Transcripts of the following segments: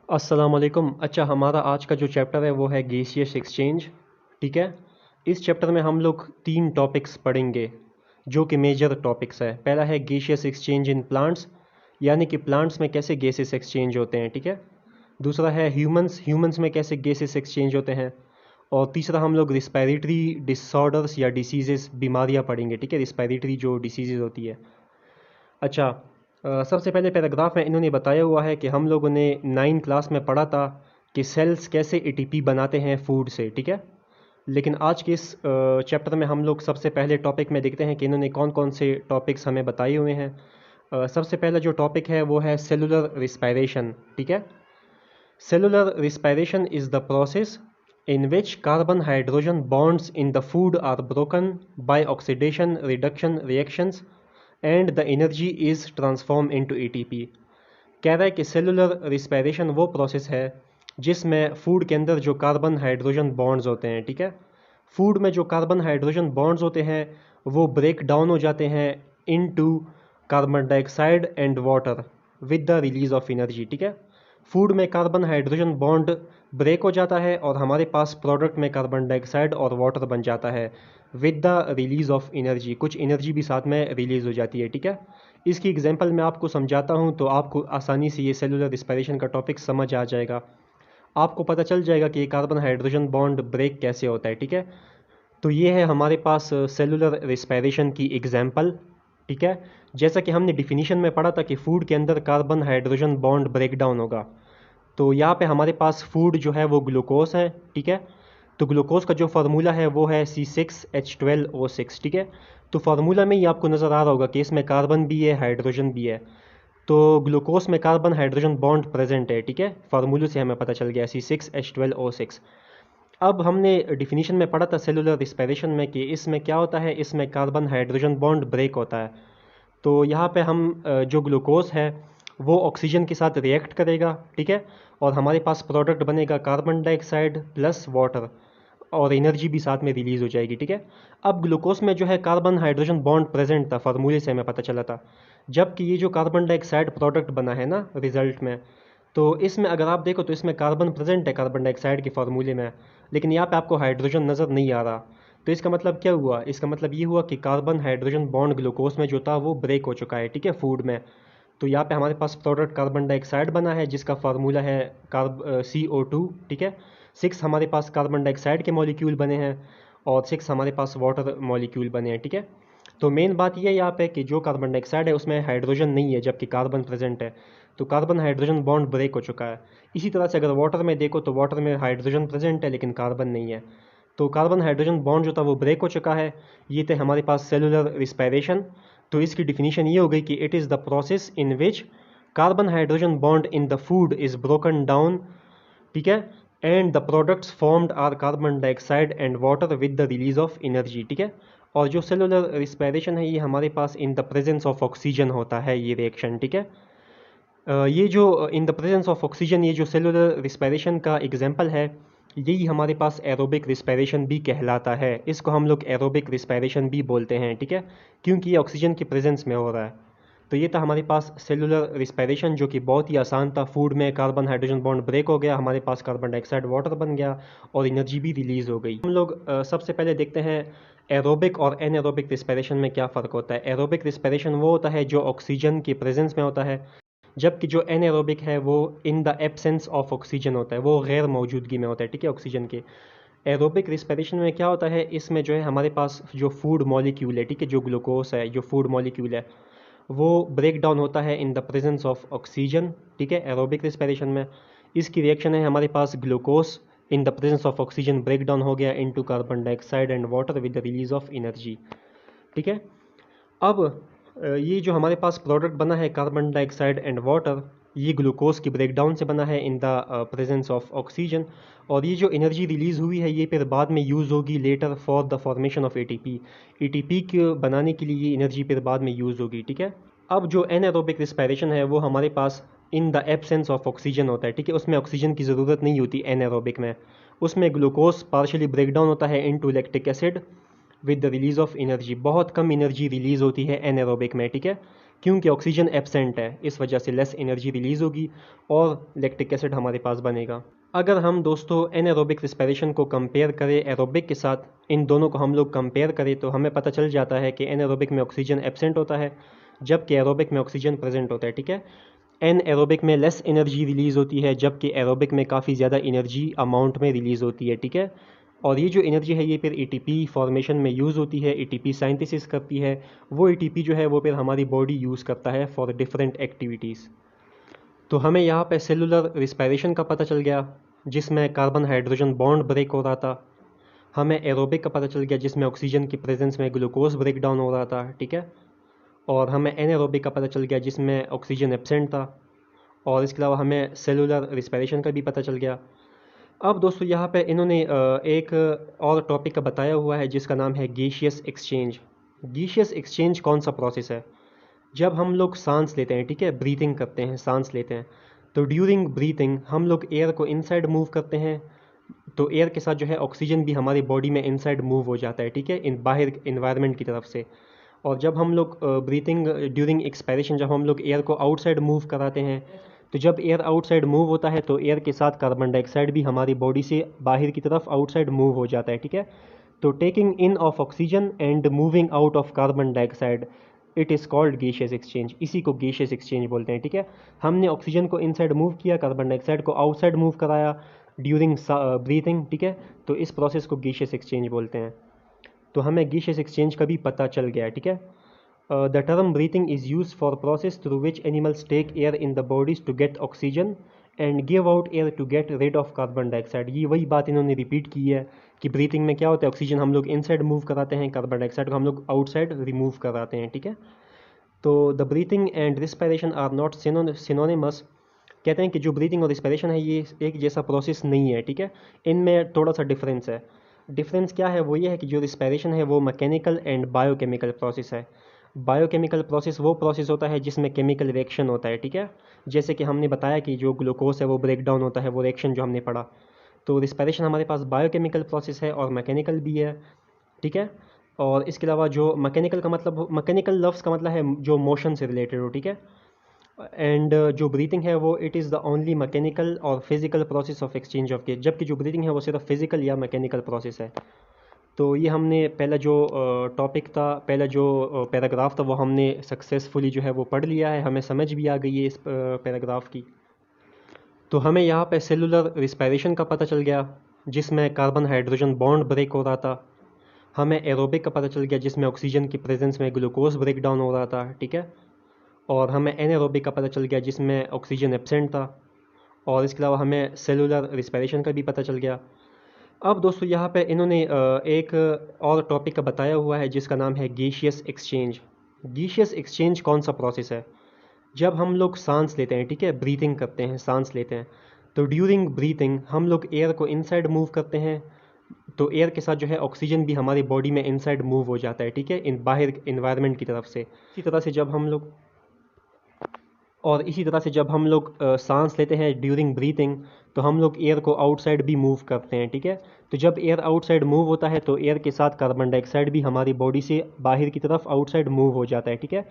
अस्सलामुअलैकुम। अच्छा, हमारा आज का जो चैप्टर है वो है गैसियस एक्सचेंज। ठीक है। इस चैप्टर में हम लोग 3 टॉपिक्स पढ़ेंगे जो कि मेजर टॉपिक्स है। पहला है गैसियस एक्सचेंज इन प्लांट्स, यानी कि प्लांट्स में कैसे गैसेस एक्सचेंज होते हैं। ठीक है। दूसरा है ह्यूमंस, ह्यूमंस में कैसे गैसेस एक्सचेंज होते हैं। और तीसरा हम लोग रिस्पायरेटरी डिसऑर्डर्स या डिसीजेस, बीमारियाँ पढ़ेंगे। ठीक है, रिस्पायरेटरी जो डिसीजेज होती है। अच्छा, सबसे पहले पैराग्राफ में इन्होंने बताया हुआ है कि हम लोगों ने 9 क्लास में पढ़ा था कि सेल्स कैसे एटीपी बनाते हैं फूड से। ठीक है। लेकिन आज के इस चैप्टर में हम लोग सबसे पहले टॉपिक में देखते हैं कि इन्होंने कौन कौन से टॉपिक्स हमें बताए हुए हैं। सबसे पहला जो टॉपिक है वो है सेलुलर रिस्पायरेशन। ठीक है। Cellular respiration is the process in which carbon hydrogen bonds in the food are broken by oxidation reduction reactions and the energy is transformed into ATP। कह रहा है कि सेलुलर रिस्पायरेशन वो प्रोसेस है जिसमें food के अंदर जो कार्बन हाइड्रोजन बॉन्ड्स होते हैं। ठीक है। फूड में जो कार्बन हाइड्रोजन बॉन्ड्स होते हैं वो ब्रेक डाउन हो जाते हैं into carbon dioxide and water with the release of energy. ठीक है। फूड में कार्बन हाइड्रोजन बॉन्ड ब्रेक हो जाता है और हमारे पास प्रोडक्ट में कार्बन डाइऑक्साइड और वाटर बन जाता है with the release of energy. कुछ एनर्जी भी साथ में रिलीज़ हो जाती है। ठीक है। इसकी एग्जांपल मैं आपको समझाता हूँ तो आपको आसानी से ये सेलुलर रिस्पायरेशन का टॉपिक समझ आ जाएगा। आपको पता चल जाएगा कि ये कार्बन हाइड्रोजन बॉन्ड ब्रेक कैसे होता है। ठीक है। तो ये है हमारे पास सेलुलर रिस्पायरेशन की एग्जांपल। ठीक है। जैसा कि हमने डिफिनीशन में पढ़ा था कि फूड के अंदर carbon hydrogen bond break down होगा। तो यहाँ पे हमारे पास फूड जो है वो ग्लूकोज है। ठीक है। तो ग्लूकोज का जो फार्मूला है वो है C6H12O6। ठीक है। तो फार्मूला में ही आपको नज़र आ रहा होगा कि इसमें कार्बन भी है, हाइड्रोजन भी है। तो ग्लूकोज में कार्बन हाइड्रोजन बॉन्ड प्रेजेंट है। ठीक है। फार्मूले से हमें पता चल गया C6H12O6। अब हमने डिफिनीशन में पढ़ा था सेलुलर रिस्पायरेशन में कि इसमें क्या होता है, इसमें कार्बन हाइड्रोजन बॉन्ड ब्रेक होता है। तो यहाँ पे हम जो ग्लूकोज है वो ऑक्सीजन के साथ रिएक्ट करेगा। ठीक है। और हमारे पास प्रोडक्ट बनेगा कार्बन डाइऑक्साइड प्लस वाटर और एनर्जी भी साथ में रिलीज़ हो जाएगी। ठीक है। अब ग्लूकोज में जो है कार्बन हाइड्रोजन बॉन्ड प्रेजेंट था, फार्मूले से हमें पता चला था। जबकि ये जो कार्बन डाइऑक्साइड प्रोडक्ट बना है ना रिजल्ट में, तो इसमें अगर आप देखो तो इसमें कार्बन प्रेजेंट है कार्बन डाइऑक्साइड के फार्मूले में, लेकिन यहाँ पे आपको हाइड्रोजन नज़र नहीं आ रहा। तो इसका मतलब क्या हुआ, इसका मतलब ये हुआ कि कार्बन हाइड्रोजन बॉन्ड ग्लूकोज में जो था वो ब्रेक हो चुका है। ठीक है, फूड में। तो यहाँ पे हमारे पास प्रोडक्ट कार्बन डाइऑक्साइड बना है जिसका फार्मूला है CO2। ठीक है। 6 हमारे पास कार्बन डाइऑक्साइड के मॉलिक्यूल बने हैं और 6 हमारे पास वाटर मॉलिक्यूल बने हैं। ठीक है। तो मेन बात यह है यहाँ पे कि जो कार्बन डाइऑक्साइड है उसमें हाइड्रोजन नहीं है जबकि कार्बन प्रेजेंट है। तो कार्बन हाइड्रोजन बॉन्ड ब्रेक हो चुका है। इसी तरह से अगर वाटर में देखो तो वाटर में हाइड्रोजन प्रेजेंट है लेकिन कार्बन नहीं है। तो कार्बन हाइड्रोजन बॉन्ड जो था वो ब्रेक हो चुका है। ये थे हमारे पास सेलुलर रिस्पायरेशन। तो इसकी डिफिनीशन ये हो गई कि it is the process in which carbon hydrogen bond in the food is broken down. ठीक है। And the products formed are carbon dioxide and water with the release of energy. ठीक है। और जो सेलुलर रिस्पायरेशन है ये हमारे पास in the presence of oxygen होता है ये रिएक्शन। ठीक है। ये जो in the presence of oxygen, ये जो सेलुलर रिस्पायरेशन का एग्जांपल है, यही हमारे पास एरोबिक रिस्पायरेशन भी कहलाता है। इसको हम लोग एरोबिक रिस्पायरेशन भी बोलते हैं। ठीक है। क्योंकि ये ऑक्सीजन की प्रेजेंस में हो रहा है। तो ये था हमारे पास सेलुलर रिस्पायरेशन जो कि बहुत ही आसान था। फूड में कार्बन हाइड्रोजन बॉन्ड ब्रेक हो गया, हमारे पास कार्बन डाइऑक्साइड वाटर बन गया और एनर्जी भी रिलीज़ हो गई। हम लोग सबसे पहले देखते हैं एरोबिक और एनएरोबिक रिस्पायरेशन में क्या फ़र्क होता है। एरोबिक रिस्पायरेशन वो होता है जो ऑक्सीजन की प्रेजेंस में होता है, जबकि जो एनएरोबिक है वो इन द एब्सेंस ऑफ ऑक्सीजन होता है, वो गैर मौजूदगी में होता है। ठीक है, ऑक्सीजन के। एरोबिक रिस्पायरेशन में क्या होता है, इसमें जो है हमारे पास जो फूड मॉलिक्यूल है, ठीक है, जो ग्लूकोज है, जो फूड मॉलिक्यूल है, वो ब्रेक डाउन होता है in the presence of oxygen. ठीक है, एरोबिक रिस्पायरेशन में इसकी रिएक्शन है हमारे पास glucose in the presence of oxygen break down हो गया into carbon dioxide and water with the release of energy. ठीक है। अब ये जो हमारे पास प्रोडक्ट बना है कार्बन डाइऑक्साइड एंड वाटर, ये ग्लूकोज की ब्रेकडाउन से बना है in the presence of oxygen. और ये जो एनर्जी रिलीज़ हुई है ये फिर बाद में यूज़ होगी later for the formation of ATP. ATP के बनाने के लिए ये एनर्जी फिर बाद में यूज़ होगी। ठीक है। अब जो एनएरोबिक रिस्पायरेशन है वो हमारे पास in the absence of oxygen होता है। ठीक है, उसमें ऑक्सीजन की ज़रूरत नहीं होती एनएरोबिक में। उसमें ग्लूकोज पार्शली ब्रेकडाउन होता है into lactic acid with the release of energy. बहुत कम एनर्जी रिलीज़ होती है एनएरोबिक में। ठीक है, क्योंकि ऑक्सीजन एब्सेंट है, इस वजह से लेस एनर्जी रिलीज़ होगी और लैक्टिक एसिड हमारे पास बनेगा। अगर हम दोस्तों एनारोबिक रिस्पिरेशन को कंपेयर करें एरोबिक के साथ, इन दोनों को हम लोग कंपेयर करें तो हमें पता चल जाता है कि एनारोबिक में ऑक्सीजन एब्सेंट होता है जबकि एरोबिक में ऑक्सीजन प्रेजेंट होता है, ठीक है। एन एरोबिक में लेस एनर्जी रिलीज़ होती है जबकि एरोबिक में काफ़ी ज़्यादा एनर्जी अमाउंट में रिलीज़ होती है, ठीक है। और ये जो एनर्जी है ये फिर एटीपी फॉर्मेशन में यूज़ होती है, एटीपी सिंथेसिस करती है, वो एटीपी जो है वो फिर हमारी बॉडी यूज़ करता है फॉर डिफरेंट एक्टिविटीज़। तो हमें यहाँ पे सेलुलर रिस्पायरेशन का पता चल गया जिसमें कार्बन हाइड्रोजन बॉन्ड ब्रेक हो रहा था। हमें एरोबिक का पता चल गया जिसमें ऑक्सीजन की प्रेजेंस में ग्लूकोज ब्रेक डाउन हो रहा था, ठीक है। और हमें एनारोबिक का पता चल गया जिसमें ऑक्सीजन एब्सेंट था। और इसके अलावा हमें सेलुलर रिस्पायरेशन का भी पता चल गया। अब दोस्तों यहाँ पे इन्होंने एक और टॉपिक का बताया हुआ है जिसका नाम है गैसियस एक्सचेंज। गैसियस एक्सचेंज कौन सा प्रोसेस है? जब हम लोग सांस लेते हैं, ठीक है, ब्रीथिंग करते हैं, सांस लेते हैं, तो ड्यूरिंग ब्रीथिंग हम लोग एयर को इनसाइड मूव करते हैं, तो एयर के साथ जो है ऑक्सीजन भी हमारी बॉडी में इनसाइड मूव हो जाता है, ठीक है, इन बाहर इन्वायरमेंट की तरफ से। और जब हम लोग ब्रीथिंग ड्यूरिंग एक्सपायरेशन जब हम लोग एयर को आउटसाइड मूव कराते हैं, तो जब एयर आउटसाइड मूव होता है तो एयर के साथ कार्बन डाइऑक्साइड भी हमारी बॉडी से बाहर की तरफ आउटसाइड मूव हो जाता है, ठीक है। तो taking in of oxygen and moving out of carbon dioxide, it is called gaseous exchange. इसी को गैसियस एक्सचेंज बोलते हैं, ठीक है। हमने ऑक्सीजन को इनसाइड मूव किया, कार्बन डाइऑक्साइड को आउटसाइड मूव कराया ड्यूरिंग ब्रीथिंग, ठीक है। तो इस प्रोसेस को गैसियस एक्सचेंज बोलते हैं। तो हमें गैसियस एक्सचेंज का भी पता चल गया, ठीक है। The term breathing is used for process through which animals take air in the bodies to get oxygen and give out air to get rid of carbon dioxide। ये वही बात इन्होंने रिपीट की है कि ब्रीथिंग में क्या होता है, ऑक्सीजन हम लोग इनसाइड मूव कराते हैं, कार्बन डाइऑक्साइड को हम लोग आउटसाइड रिमूव कराते हैं, ठीक है। तो the breathing and respiration are not synonymous. कहते हैं कि जो ब्रीथिंग और रिस्पायरेशन है ये एक जैसा प्रोसेस नहीं है, ठीक है, इनमें थोड़ा सा डिफरेंस है। डिफरेंस क्या है? वो ये है कि जो रिस्पायरेशन है वो मैकेनिकल एंड बायोकेमिकल प्रोसेस है। बायोकेमिकल प्रोसेस वो प्रोसेस होता है जिसमें केमिकल रिएक्शन होता है, ठीक है। जैसे कि हमने बताया कि जो ग्लूकोज है वो ब्रेक डाउन होता है, वो रिएक्शन जो हमने पढ़ा। तो रिस्पायरेशन हमारे पास बायोकेमिकल प्रोसेस है और मैकेनिकल भी है, ठीक है। और इसके अलावा जो मैकेनिकल का मतलब, मैकेनिकल लफ्ज़ का मतलब है जो मोशन से रिलेटेड हो, ठीक है। एंड जो ब्रीथिंग है वो it is the only mechanical और physical process of exchange of gas, जबकि जो ब्रीथिंग है वो सिर्फ फिजिकल या मैकेनिकल प्रोसेस है। तो ये हमने पहला जो टॉपिक था, पहला जो पैराग्राफ था वो हमने सक्सेसफुली जो है वो पढ़ लिया है, हमें समझ भी आ गई है इस पैराग्राफ की। तो हमें यहाँ पे सेलुलर रिस्पायरेशन का पता चल गया जिसमें कार्बन हाइड्रोजन बॉन्ड ब्रेक हो रहा था। हमें एरोबिक का पता चल गया जिसमें ऑक्सीजन की प्रेजेंस में ग्लूकोज ब्रेक डाउन हो रहा था, ठीक है। और हमें एनारोबिक का पता चल गया जिसमें ऑक्सीजन एब्सेंट था। और इसके अलावा हमें सेलुलर रिस्पायरेशन का भी पता चल गया। अब दोस्तों यहाँ पे इन्होंने एक और टॉपिक का बताया हुआ है जिसका नाम है गैसियस एक्सचेंज। गैसियस एक्सचेंज कौन सा प्रोसेस है? जब हम लोग सांस लेते हैं, ठीक है, ब्रीथिंग करते हैं, सांस लेते हैं, तो ड्यूरिंग ब्रीथिंग हम लोग एयर को इनसाइड मूव करते हैं, तो एयर के साथ जो है ऑक्सीजन भी हमारी बॉडी में इनसाइड मूव हो जाता है, ठीक है, इन बाहर इन्वायरमेंट की तरफ से। इसी तरह से जब हम लोग सांस लेते हैं ड्यूरिंग ब्रीथिंग, तो हम लोग एयर को आउटसाइड भी मूव करते हैं, ठीक है। तो जब एयर आउटसाइड मूव होता है तो एयर के साथ कार्बन डाइऑक्साइड भी हमारी बॉडी से बाहर की तरफ आउटसाइड मूव हो जाता है, ठीक है।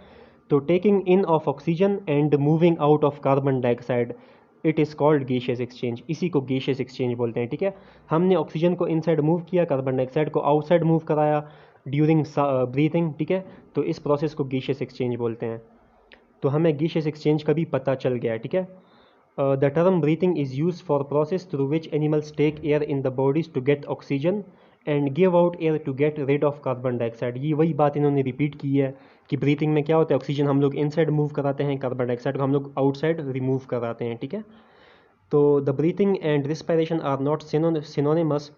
तो taking in of oxygen and moving out of carbon dioxide, it is called gaseous exchange. इसी को गैसियस एक्सचेंज बोलते हैं, ठीक है। हमने ऑक्सीजन को इनसाइड मूव किया, कार्बन डाइऑक्साइड को आउटसाइड मूव कराया ड्यूरिंग ब्रीथिंग, ठीक है। तो इस प्रोसेस को गैसियस एक्सचेंज बोलते हैं। तो हमें गैसियस एक्सचेंज का भी पता चल गया, ठीक है। The term breathing is use for process through which animals take air in the bodies to get oxygen and give out air to get rid of carbon dioxide. ये वही बात इन्होंने रिपीट की है कि ब्रीथिंग में क्या होता है, ऑक्सीजन हम लोग इनसाइड मूव कराते हैं, कार्बन डाइऑक्साइड को हम लोग आउटसाइड रिमूव कराते हैं, ठीक है। तो the breathing and respiration are not synonymous.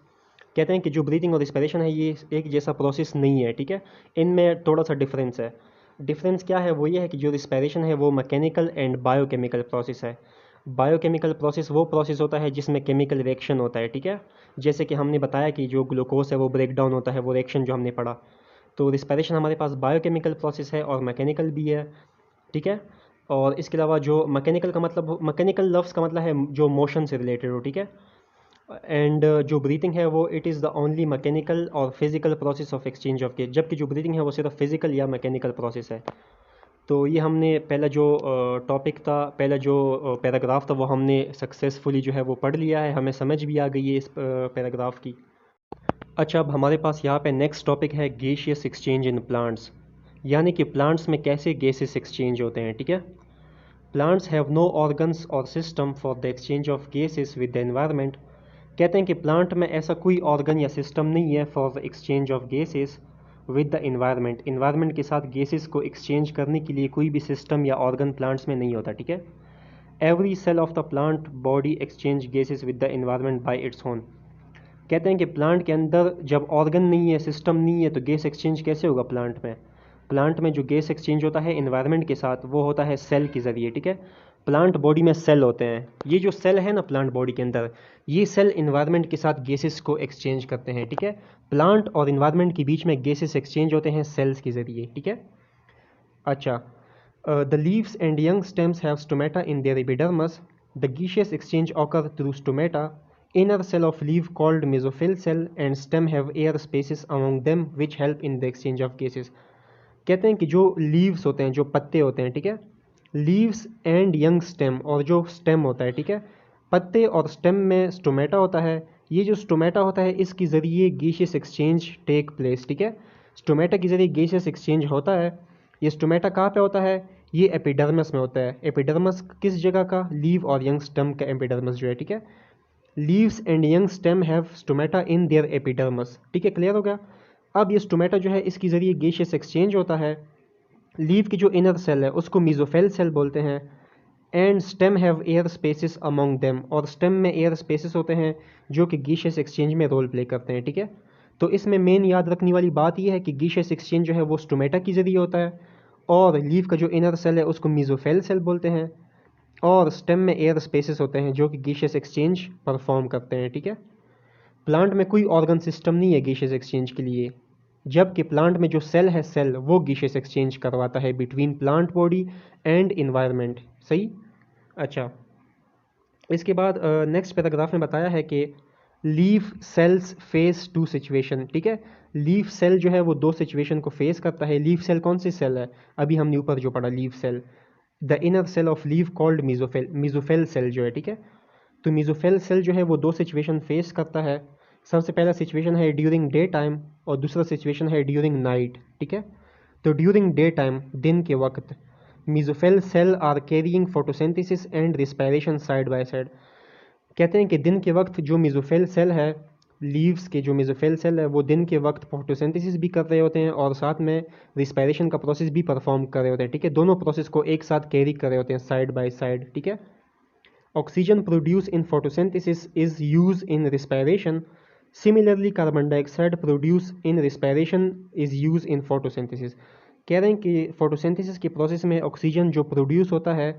कहते हैं कि जो ब्रीथिंग और रिस्पायरेशन है ये एक जैसा प्रोसेस नहीं है, ठीक है, इनमें थोड़ा सा डिफरेंस है। डिफरेंस क्या है? वो ये है कि जो रिस्पायरेशन है वो मैकेनिकल एंड बायोकेमिकल प्रोसेस है। बायोकेमिकल प्रोसेस वो प्रोसेस होता है जिसमें केमिकल रिएक्शन होता है, ठीक है। जैसे कि हमने बताया कि जो ग्लूकोज है वो ब्रेक डाउन होता है, वो रिएक्शन जो हमने पढ़ा। तो रिस्पायरेशन हमारे पास बायोकेमिकल प्रोसेस है और मैकेनिकल भी है, ठीक है। और इसके अलावा जो मैकेनिकल का मतलब, मैकेनिकल लफ्ज़ का मतलब है जो मोशन से रिलेटेड हो, ठीक है। एंड जो ब्रीथिंग है वो it is the only mechanical और physical process of exchange of gas, जबकि जो ब्रीथिंग है वो सिर्फ फिजिकल या मैकेनिकल प्रोसेस है। तो ये हमने पहला जो टॉपिक था, पहला जो पैराग्राफ था, वो हमने सक्सेसफुली जो है वो पढ़ लिया है, हमें समझ भी आ गई है इस पैराग्राफ की। अच्छा, अब हमारे पास यहाँ पे नेक्स्ट टॉपिक है गैसियस एक्सचेंज इन प्लांट्स, यानी कि प्लांट्स में कैसे गैसेस एक्सचेंज होते हैं, ठीक है। प्लांट्स हैव नो ऑर्गन्स और system for the exchange of gases with the environment. कहते हैं कि प्लांट में ऐसा कोई ऑर्गन या सिस्टम नहीं है for the exchange of gases with the environment. Environment के साथ गैसेस को एक्सचेंज करने के लिए कोई भी सिस्टम या ऑर्गन प्लांट्स में नहीं होता, ठीक है। Every cell of the plant body exchange gases with the environment by its own. कहते हैं कि प्लांट के अंदर जब ऑर्गन नहीं है, सिस्टम नहीं है, तो गैस एक्सचेंज कैसे होगा प्लांट में। प्लांट में जो गैस एक्सचेंज होता है इन्वायरमेंट के साथ, वो होता है सेल के ज़रिए, ठीक है। प्लांट बॉडी में सेल होते हैं, ये जो सेल है ना प्लांट बॉडी के अंदर, ये सेल इन्वायरमेंट के साथ गैसेस को एक्सचेंज करते हैं, ठीक है। प्लांट और इन्वायरमेंट के बीच में गैसेस एक्सचेंज होते हैं सेल्स के ज़रिए, ठीक है। अच्छा, the leaves and young stems have stomata in their epidermis. The gaseous exchange occur through stomata. Inner cell of leaf called mesophyll cell and stem have air spaces among them which help in the exchange of gases. कहते हैं कि जो leaves होते हैं, जो पत्ते होते हैं, ठीक है, लीव्स एंड यंग स्टेम, और जो स्टेम होता है, ठीक है, पत्ते और स्टेम में स्टोमेटा होता है। ये जो स्टोमेटा होता है इसके ज़रिए गैसियस एक्सचेंज टेक प्लेस, ठीक है। स्टोमेटा के ज़रिए गैसियस एक्सचेंज होता है। ये स्टोमेटा कहाँ पे होता है, ये एपिडर्मस में होता है। एपिडर्मस किस जगह का, लीव और यंग स्टेम का एपिडर्मस जो है, ठीक है। Leaves and young stem have stomata in their epidermis, ठीक है, क्लियर हो गया। अब ये स्टोमेटा जो है इसके ज़रिए गैसियस एक्सचेंज होता है। लीव की जो इनर सेल है उसको मीजोफेल सेल बोलते हैं। And stem have air spaces among them, और स्टेम में एयर स्पेसिस होते हैं जो कि गैसियस एक्सचेंज में रोल प्ले करते हैं, ठीक है। तो इसमें मेन याद रखने वाली बात यह है कि गैसियस एक्सचेंज जो है वो स्टोमेटा के ज़रिए होता है, और लीव का जो इनर सेल है उसको मीजोफेल सेल बोलते हैं, और स्टेम में एयर स्पेसेस होते हैं जो कि गैसियस एक्सचेंज परफॉर्म करते हैं, ठीक है। प्लांट में कोई ऑर्गन सिस्टम नहीं है गैसियस एक्सचेंज के लिए, जबकि प्लांट में जो सेल है, सेल वो गैसियस एक्सचेंज करवाता है between plant body and environment, सही। अच्छा, इसके बाद नेक्स्ट पैराग्राफ में बताया है कि leaf cells face two situation, ठीक है। लीफ सेल जो है वो दो सिचुएशन को फेस करता है। लीफ सेल कौन सी सेल है, अभी हमने ऊपर जो पढ़ा, leaf cell, the inner cell of leaf called mesophyll, mesophyll cell जो है, ठीक है। तो मीजोफेल सेल जो है वो दो सिचुएशन फेस करता है। सबसे पहला सिचुएशन है ड्यूरिंग डे टाइम, और दूसरा सिचुएशन है ड्यूरिंग नाइट, ठीक है। तो ड्यूरिंग डे टाइम, दिन के वक्त, mesophyll cell are carrying photosynthesis and respiration side by side. कहते हैं कि दिन के वक्त जो मीजोफेल सेल है, लीव्स के जो मीजोफेल सेल है, वो दिन के वक्त फोटोसिंथेसिस भी कर रहे होते हैं और साथ में रिस्पायरेशन का प्रोसेस भी परफॉर्म कर रहे होते हैं, ठीक है। दोनों प्रोसेस को एक साथ कैरी कर रहे होते हैं साइड बाय साइड, ठीक है। Oxygen produce in photosynthesis is use in respiration. Similarly carbon dioxide produce in respiration is use in photosynthesis. कह रहे हैं कि फोटोसिंथेसिस के प्रोसेस में ऑक्सीजन जो प्रोड्यूस होता है,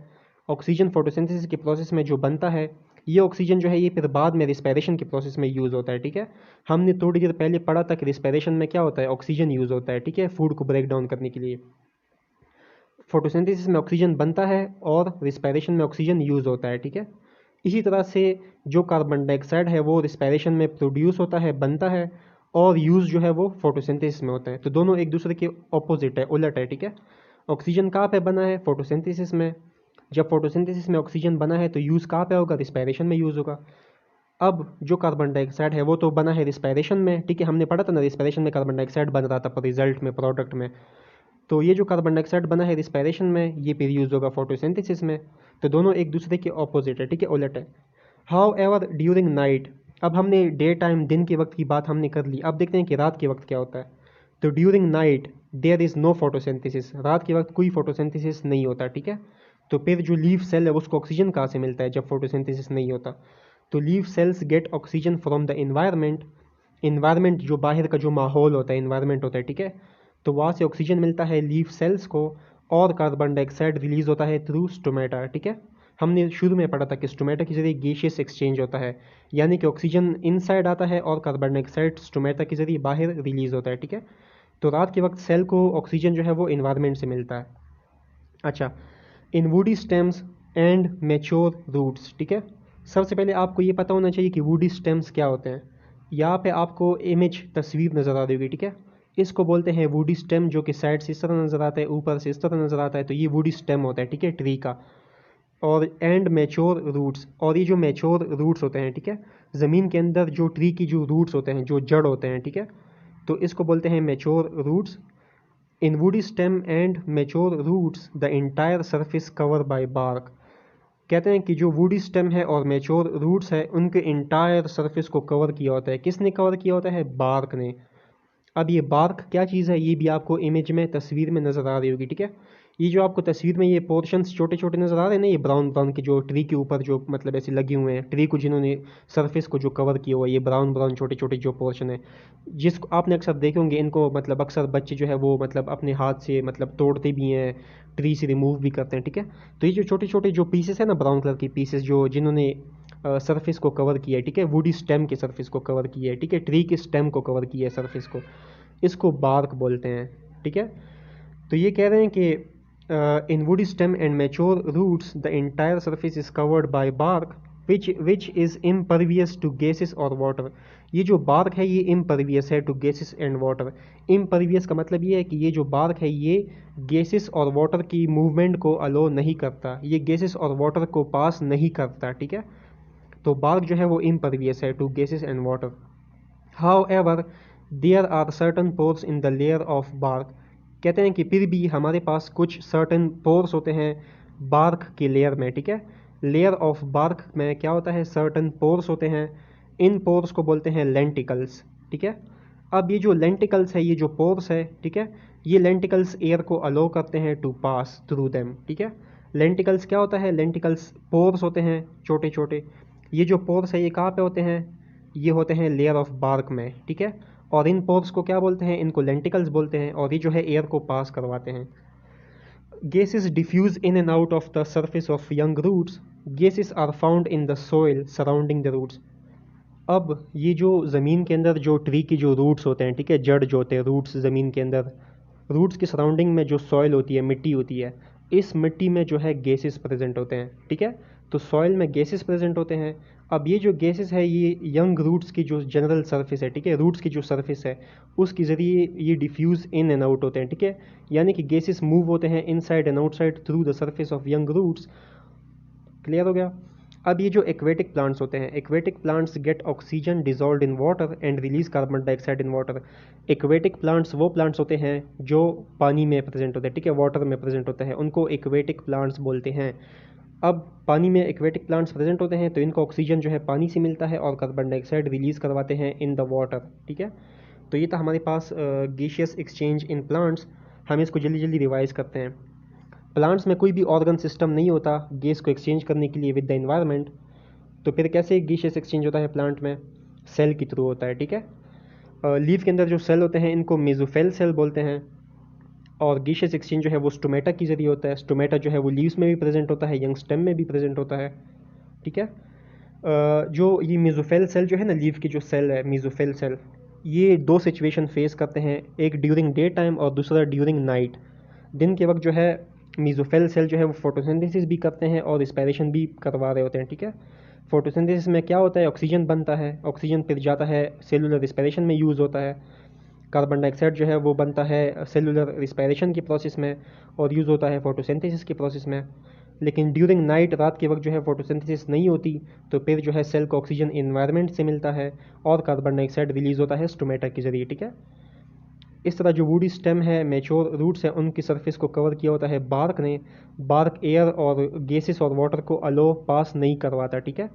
ऑक्सीजन फोटोसिंथेसिस के प्रोसेस में जो बनता है, ये ऑक्सीजन जो है ये फिर बाद में रिस्पायरेशन के प्रोसेस में यूज़ होता है, ठीक है। हमने थोड़ी देर पहले पढ़ा था कि रिस्पायरेशन में क्या होता है, ऑक्सीजन यूज़ होता है, ठीक है, फूड को ब्रेक डाउन करने के लिए। फोटोसिंथेसिस में ऑक्सीजन बनता है और रिस्पायरेशन में ऑक्सीजन यूज़ होता है, ठीक है। इसी तरह से जो कार्बन डाइऑक्साइड है वो रिस्पायरेशन में प्रोड्यूस होता है, बनता है, और यूज़ जो है वो फोटोसिंथेसिस में होता है। तो दोनों एक दूसरे के ऑपोजिट है, उलट है, ठीक है। ऑक्सीजन कहाँ पे बना है, फोटोसिंथेसिस में। जब फोटोसिंथेसिस में ऑक्सीजन बना है तो यूज़ कहाँ पे होगा, रिस्पायरेशन में यूज़ होगा। अब जो कार्बन डाइऑक्साइड है वो तो बना है रिस्पायरेशन में, ठीक है, हमने पढ़ा था ना रिस्पायरेशन में कार्बन डाइऑक्साइड बन रहा था रिजल्ट में, प्रोडक्ट में। तो ये जो कार्बन डाइऑक्साइड बना है रिस्पायरेशन में, ये फिर यूज़ होगा फोटोसिंथेसिस में। तो दोनों एक दूसरे के ऑपोजिट है, ठीक है, उलट है। हाउ एवर ड्यूरिंग नाइट, अब हमने डे टाइम, दिन के वक्त की बात हमने कर ली, अब देखते हैं कि रात के वक्त क्या होता है। तो during night there is no photosynthesis, रात के वक्त कोई फोटोसिंथेसिस नहीं होता, ठीक है। तो फिर जो लीफ सेल है उसको ऑक्सीजन कहाँ से मिलता है जब फोटोसिंथेसिस नहीं होता। तो leaf cells get oxygen from the environment, environment जो बाहर का जो माहौल होता है, इन्वायरमेंट होता है, ठीक है। तो वहाँ से ऑक्सीजन मिलता है लीफ सेल्स को, और कार्बन डाइऑक्साइड रिलीज होता है थ्रू स्टोमेटा, ठीक है। हमने शुरू में पढ़ा था कि स्टोमेटा के जरिए गैसियस एक्सचेंज होता है, यानी कि ऑक्सीजन इनसाइड आता है और कार्बन डाइऑक्साइड स्टोमेटा के जरिए बाहर रिलीज होता है, ठीक है। तो रात के वक्त सेल को ऑक्सीजन जो है वो इन्वायरमेंट से मिलता है। अच्छा, in woody stems and mature roots, ठीक है। सबसे पहले आपको ये पता होना चाहिए कि वुडी स्टेम्स क्या होते हैं। यहाँ पे आपको इमेज, तस्वीर नज़र आ रही होगी, ठीक है। इसको बोलते हैं वुडी स्टेम, जो कि साइड से इस तरह नज़र आता है, ऊपर से इस तरह नज़र आता है, तो ये वुडी स्टेम होता है, ठीक है, ट्री का। और एंड मैच्योर रूट्स, और ये जो मैच्योर रूट्स होते हैं, ठीक है, ज़मीन के अंदर जो ट्री की जो रूट्स होते हैं, जो जड़ होते हैं, ठीक है, तो इसको बोलते हैं mature roots. In woody stem and mature roots the entire surface cover by bark. कहते हैं कि जो वुडी स्टेम है और मैच्योर रूट्स है, उनके इंटायर सरफेस को कवर किया होता है। किसने कवर किया होता है? बार्क ने। अब ये बार्क क्या चीज़ है, ये भी आपको इमेज में, तस्वीर में नज़र आ रही होगी, ठीक है। ये जो आपको तस्वीर में ये पोर्शंस छोटे छोटे नज़र आ रहे हैं ना, ये ब्राउन ब्राउन के, जो ट्री के ऊपर जो मतलब ऐसे लगे हुए हैं, ट्री को जिन्होंने सरफेस को जो कवर किया हुआ है, ये ब्राउन ब्राउन छोटे छोटे जो पोर्शन है, जिसको आपने अक्सर देखे होंगे, इनको मतलब अक्सर बच्चे जो है वो मतलब अपने हाथ से मतलब तोड़ते भी हैं, ट्री से रिमूव भी करते हैं, ठीक है। तो ये जो छोटे छोटे जो पीसेस है ना, ब्राउन कलर के पीसेस, जो जिन्होंने सरफेस को कवर किया है, ठीक है, वुडी स्टेम के सरफेस को कवर किया है, ठीक है, ट्री के स्टेम को कवर किया है सरफेस को, इसको बार्क बोलते हैं, ठीक है। तो ये कह रहे हैं कि in woody stem and mature roots the entire surface is covered by bark which is impervious to gases और वाटर। ये जो बार्क है ये इम्परवियस है to gases and water. Impervious का मतलब ये है कि ये जो बार्क है ये गैसेस और वाटर की मूवमेंट को अलो नहीं करता, ये गैसेस और वाटर को पास नहीं करता, ठीक है। तो बार्क जो है वो इम्परवियस है to gases and water. However there are certain pores in the layer of bark. कहते हैं कि फिर भी हमारे पास कुछ सर्टन पोर्स होते हैं बार्क के लेयर में, ठीक है। लेयर ऑफ बार्क में क्या होता है? सर्टन पोर्स होते हैं। इन पोर्स को बोलते हैं लेंटिकल्स, ठीक है। अब ये जो लेंटिकल्स है, ये जो पोर्स है, ठीक है, ये लेंटिकल्स एयर को अलो करते हैं टू पास थ्रू देम, ठीक है। लेंटिकल्स क्या होता है? लेंटिकल्स पोर्स होते हैं छोटे छोटे। ये जो पोर्स है ये कहाँ पे होते हैं? ये होते हैं लेयर ऑफ बार्क में, ठीक है। और इन पोर्स को क्या बोलते हैं? इनको लेंटिकल्स बोलते हैं, और ये जो है एयर को पास करवाते हैं। Gases diffuse in and out of the surface of young roots. Gases are found in the soil surrounding the roots. अब ये जो ज़मीन के अंदर जो ट्री की जो रूट्स होते हैं, ठीक है, जड़ जो होते हैं, रूट्स ज़मीन के अंदर, रूट्स के सराउंडिंग में जो सॉइल होती है, मिट्टी होती है, इस मिट्टी में जो है गैसेस प्रेजेंट होते हैं, ठीक है। तो सॉइल में गैसेस प्रेजेंट होते हैं। अब ये जो गैसेस है ये यंग रूट्स की जो जनरल सरफेस है, ठीक है, रूट्स की जो सरफेस है उसके ज़रिए ये डिफ्यूज़ इन एंड आउट होते हैं, ठीक है। यानी कि गैसेस मूव होते हैं inside and outside through the surface of young roots. Clear हो गया? अब ये जो एक्वेटिक प्लांट्स होते हैं, aquatic plants get oxygen dissolved in water and release carbon dioxide in water. Aquatic plants वो प्लांट्स होते हैं जो पानी में प्रेजेंट होते हैं, ठीक है, वाटर में प्रेजेंट होते हैं, उनको एक्वेटिक प्लांट्स बोलते हैं। अब पानी में एक्वेटिक प्लांट्स प्रेजेंट होते हैं तो इनको ऑक्सीजन जो है पानी से मिलता है और कार्बन डाइऑक्साइड रिलीज़ करवाते हैं इन द वाटर, ठीक है। तो ये था हमारे पास गैसियस एक्सचेंज इन प्लांट्स। हम इसको जल्दी जल्दी रिवाइज करते हैं। प्लांट्स में कोई भी ऑर्गन सिस्टम नहीं होता गैस को एक्सचेंज करने के लिए विद द एनवायरनमेंट। तो फिर कैसे गैसियस एक्सचेंज होता है प्लांट में? सेल के थ्रू होता है, ठीक है। लीफ के अंदर जो सेल होते हैं इनको मेसोफेल सेल बोलते हैं। और गैसियस एक्सचेंज जो है वो स्टोमेटा के जरिए होता है। स्टोमेटा जो है वो लीव्स में भी प्रेजेंट होता है, यंग स्टेम में भी प्रेजेंट होता है, ठीक है। जो ये मेसोफेल सेल जो है ना, लीफ की जो सेल है मेसोफेल सेल, ये दो सिचुएशन फेस करते हैं, एक ड्यूरिंग डे टाइम और दूसरा ड्यूरिंग नाइट। दिन के वक्त जो है मेसोफेल सेल जो है वो फोटोसिंथेसिस भी करते हैं और रिस्पायरेशन भी करवा रहे होते हैं, ठीक है। फोटोसिंथेसिस में क्या होता है? ऑक्सीजन बनता है, ऑक्सीजन फिर जाता है सेलुलर रिस्पायरेशन में यूज़ होता है। कार्बन डाइऑक्साइड जो है वो बनता है सेलुलर रिस्पायरेशन की प्रोसेस में और यूज़ होता है फोटोसिंथेसिस की प्रोसेस में। लेकिन ड्यूरिंग नाइट, रात के वक्त जो है फोटोसिंथेसिस नहीं होती, तो फिर जो है सेल को ऑक्सीजन इन्वायरमेंट से मिलता है और कार्बन डाइऑक्साइड रिलीज़ होता है स्टोमेटा के ज़रिए, ठीक है। इस तरह जो वुडी स्टेम है, मैच्योर रूट्स हैं, उनकी सरफेस को कवर किया होता है बार्क ने। बार्क एयर और गैसेस और वाटर को अलो पास नहीं करवाता, ठीक है।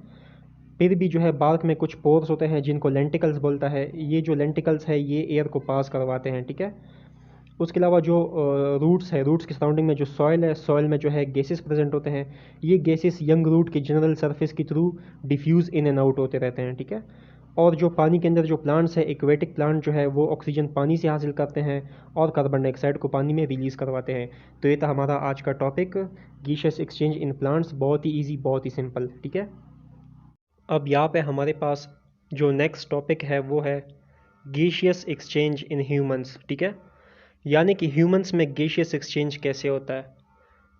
फिर भी जो है बार्क में कुछ पोर्स होते हैं जिनको लेंटिकल्स बोलता है। ये जो लेंटिकल्स है ये एयर को पास करवाते हैं, ठीक है। उसके अलावा जो रूट्स है, रूट्स के सराउंडिंग में जो सॉइल है, सॉइल में जो है गैसेस प्रेजेंट होते हैं। ये गैसेस यंग रूट के जनरल सरफेस के through diffuse in and out होते रहते हैं, ठीक है। और जो पानी के अंदर जो प्लांट्स है, एक्वेटिक प्लांट जो है वो ऑक्सीजन पानी से हासिल करते हैं और कार्बन डाइऑक्साइड को पानी में रिलीज़ करवाते हैं। तो ये था हमारा आज का topic, gaseous exchange in plants. बहुत ही ईजी, बहुत ही सिंपल, ठीक है। अब यहाँ पे हमारे पास जो नेक्स्ट टॉपिक है वो है गैसियस एक्सचेंज इन ह्यूमंस, ठीक है। यानी कि ह्यूमंस में गैसियस एक्सचेंज कैसे होता है।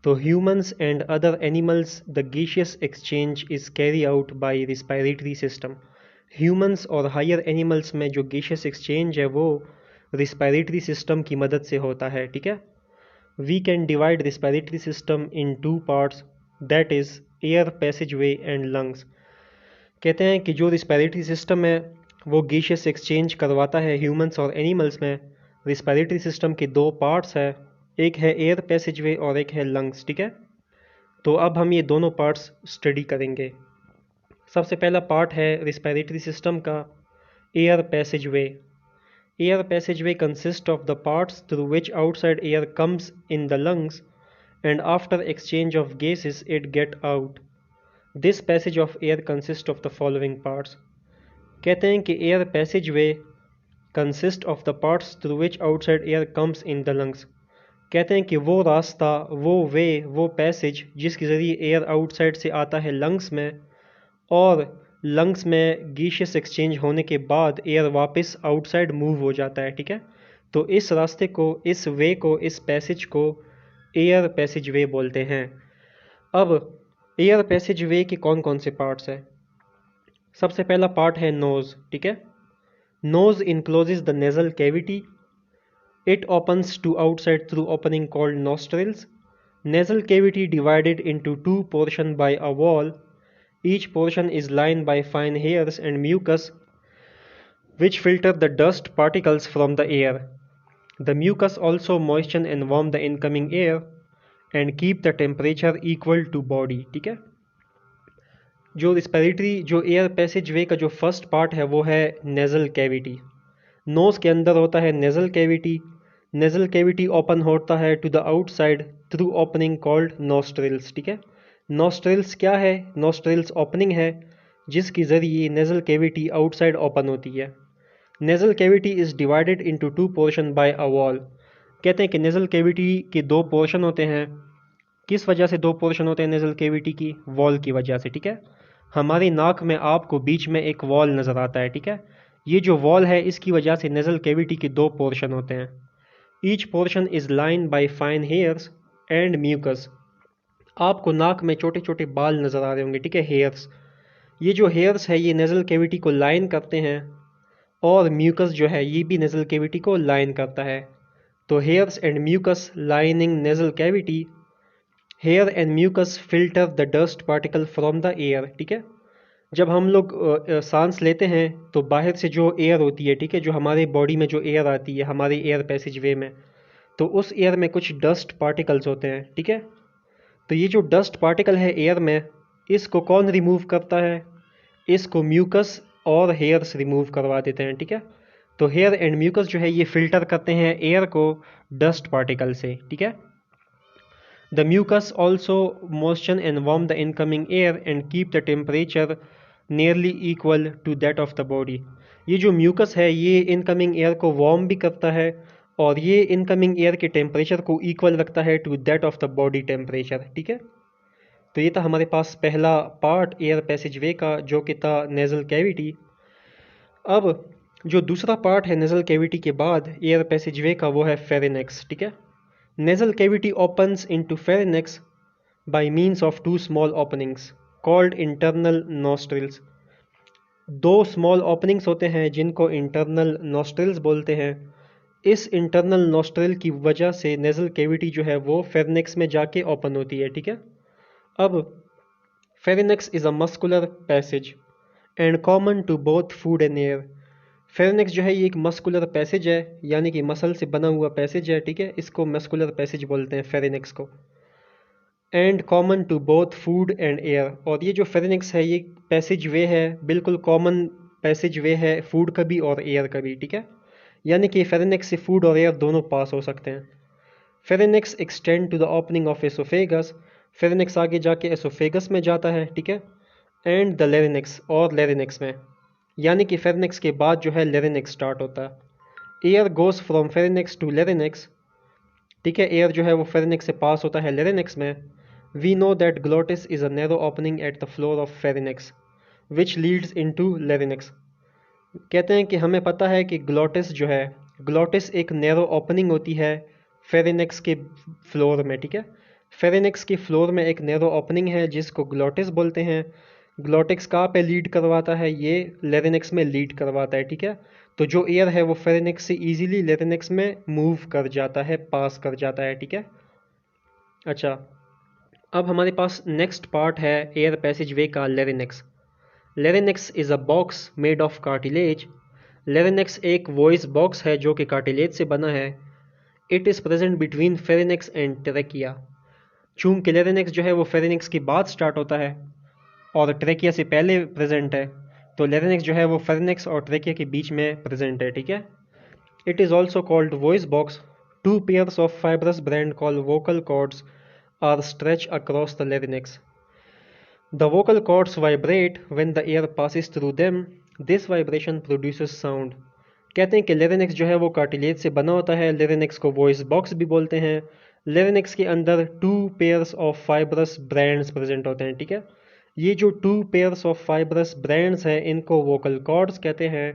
तो humans and other animals the gaseous exchange is carry out by respiratory system. Humans और हायर एनिमल्स में जो गैसियस एक्सचेंज है वो रिस्पायरेटरी सिस्टम की मदद से होता है, ठीक है। We can divide respiratory system in two parts, that is air passageway and lungs. कहते हैं कि जो रिस्पायरेटरी सिस्टम है वो गैसियस एक्सचेंज करवाता है ह्यूमंस और एनिमल्स में। रिस्पायरेटरी सिस्टम के दो पार्ट्स है, एक है एयर पैसेज वे और एक है लंग्स, ठीक है। तो अब हम ये दोनों पार्ट्स स्टडी करेंगे। सबसे पहला पार्ट है रिस्पायरेटरी सिस्टम का, air passage way. Air passage way consist of the parts through which outside air comes in the lungs and after exchange of gases it get out. This passage of air consist of the following parts. कहते हैं कि air passage way consist of the parts through which outside air comes in the lungs. कहते हैं कि वो रास्ता, वो वे, वो पैसेज जिसके ज़रिए एयर आउटसाइड से आता है लंग्स में, और लंग्स में गैसियस एक्सचेंज होने के बाद एयर वापस आउटसाइड मूव हो जाता है, ठीक है। तो इस रास्ते को, इस वे को, इस पैसेज को एयर पैसेज वे बोलते हैं। अब एयर पैसेज वे के कौन कौन से पार्ट्स हैं। सबसे पहला पार्ट है नोज़, ठीक है। Nose encloses the nasal cavity. It opens to outside through opening called nostrils. Nasal cavity divided into two portions by a wall. Each portion is lined by fine hairs and mucus which filter the dust particles from the air. The mucus also moisten and warm the incoming air and keep the temperature equal to body, ठीक है। जो respiratory, जो air passageway का जो first part है वो है nasal cavity. Nose के अंदर होता है nasal cavity. Nasal cavity open होता है to the outside through opening called nostrils, ठीक है। नोस्ट्रिल्स क्या है? नोस्ट्रिल्स ओपनिंग है जिसके ज़रिए नेज़ल कैविटी आउटसाइड ओपन होती है। Nasal cavity is divided into two portion by a wall. कहते हैं कि नेज़ल कैविटी के दो पोर्शन होते हैं। किस वजह से दो पोर्शन होते हैं नेज़ल कैविटी की? वॉल की वजह से, ठीक है। हमारी नाक में आपको बीच में एक वॉल नज़र आता है, ठीक है। ये जो वॉल है इसकी वजह से नेज़ल कैविटी के दो पोर्शन होते हैं। Each portion is line by fine hairs and mucus. आपको नाक में छोटे छोटे बाल नज़र आ रहे होंगे, ठीक है, हेयर्स। ये जो हेयर्स है ये नेज़ल कैविटी को लाइन करते हैं, और म्यूकस जो है ये भी नेज़ल कैविटी को लाइन करता है। तो hairs and mucus lining nasal cavity. Hair and mucus filter the dust particle from the air, ठीक है। जब हम लोग सांस लेते हैं तो बाहर से जो एयर होती है, ठीक है, जो हमारे बॉडी में जो एयर आती है हमारे एयर पैसेज वे में, तो उस एयर में कुछ डस्ट पार्टिकल्स होते हैं, ठीक है। तो ये जो डस्ट पार्टिकल है एयर में, इसको कौन रिमूव करता है? इसको म्यूकस और हेयर्स रिमूव करवा देते हैं, ठीक है। तो हेयर एंड म्यूकस जो है ये फिल्टर करते हैं एयर को डस्ट पार्टिकल से, ठीक है। The mucus also moisten and warm the incoming air and keep the temperature nearly equal to that of the body. ये जो म्यूकस है ये इनकमिंग एयर को वार्म भी करता है और ये इनकमिंग एयर के टेम्परेचर को इक्वल रखता है to that of the body temperature, ठीक है। तो ये था हमारे पास पहला पार्ट एयर पैसेज वे का, जो कि था नेज़ल कैविटी। अब जो दूसरा पार्ट है नेज़ल कैविटी के बाद एयर पैसेज वे का वो है फेरिनेक्स, ठीक है। Nasal cavity opens into pharynx by means of two small openings called internal nostrils. दो स्मॉल ओपनिंग्स होते हैं जिनको इंटरनल नॉस्ट्रिल्स बोलते हैं। इस इंटरनल नॉस्ट्रिल की वजह से नेज़ल कैविटी जो है वो फेरिनेक्स में जाके ओपन होती है, ठीक है। अब pharynx is a muscular passage and common to both food and air. Pharynx जो है ये एक मस्कुलर पैसेज है, यानी कि मसल से बना हुआ पैसेज है, ठीक है। इसको मस्कुलर पैसेज बोलते हैं फेरिनेक्स को। And common to both food and air. और ये जो फेरिनेक्स है ये पैसेज वे है, बिल्कुल कॉमन पैसेज वे है फूड का भी और एयर का भी, ठीक है। यानी कि फेरिनेक्स से फूड और एयर दोनों पास हो सकते हैं। Pharynx extend to the opening of oesophagus. Pharynx आगे जाके एसोफेगस में जाता है, ठीक है। एंड द लेरिनेक्स, और लेरिनेक्स में, यानी कि फेरिनेक्स के बाद जो है लेरिनेक्स स्टार्ट होता है। एयर गोस फ्रॉम फेरिनेक्स टू लेरिनेक्स, ठीक है। एयर जो है वो फेरिनेक्स से पास होता है लेरिनेक्स में। We know that glottis is a narrow opening at the floor of pharynx which leads into larynx. कहते हैं कि हमें पता है कि ग्लोटिस जो है, ग्लोटिस एक नैरो ओपनिंग होती है फेरिनेक्स के फ्लोर में, ठीक है। फेरिनेक्स के फ्लोर में एक नैरो ओपनिंग है जिसको ग्लोटिस बोलते हैं, ग्लोटिक्स कहाँ पे लीड करवाता है? ये लेरिनेक्स में लीड करवाता है, ठीक है। तो जो एयर है वो फेरिनेक्स से इजीली लेरिनेक्स में मूव कर जाता है, पास कर जाता है, ठीक है। अच्छा, अब हमारे पास नेक्स्ट पार्ट है एयर पैसेज वे का, larynx. Larynx is a box made of cartilage. Larynx एक वॉइस बॉक्स है जो कि कार्टिलेज से बना है। It is present between pharynx and trachea. चूंकि लेरिनेक्स जो है वो फेरिनेक्स के बाद स्टार्ट होता है और ट्रेकिया से पहले प्रेजेंट है, तो लेरिनेक्स जो है वो फेरिनेक्स और ट्रेकिया के बीच में प्रेजेंट है, ठीक है। It is also called voice box. Two pairs of fibrous brand called vocal cords are stretched across the larynx. The vocal cords vibrate when the air passes through them. This vibration produces sound. कहते हैं कि लेरिनेक्स जो है वो cartilage से बना होता है। लेरिनेक्स को वॉइस बॉक्स भी बोलते हैं। लेरिनेक्स के अंदर two pairs of fibrous brands present होते हैं, ठीक है। ये जो two pairs of fibrous brands हैं इनको वोकल कॉर्ड्स कहते हैं।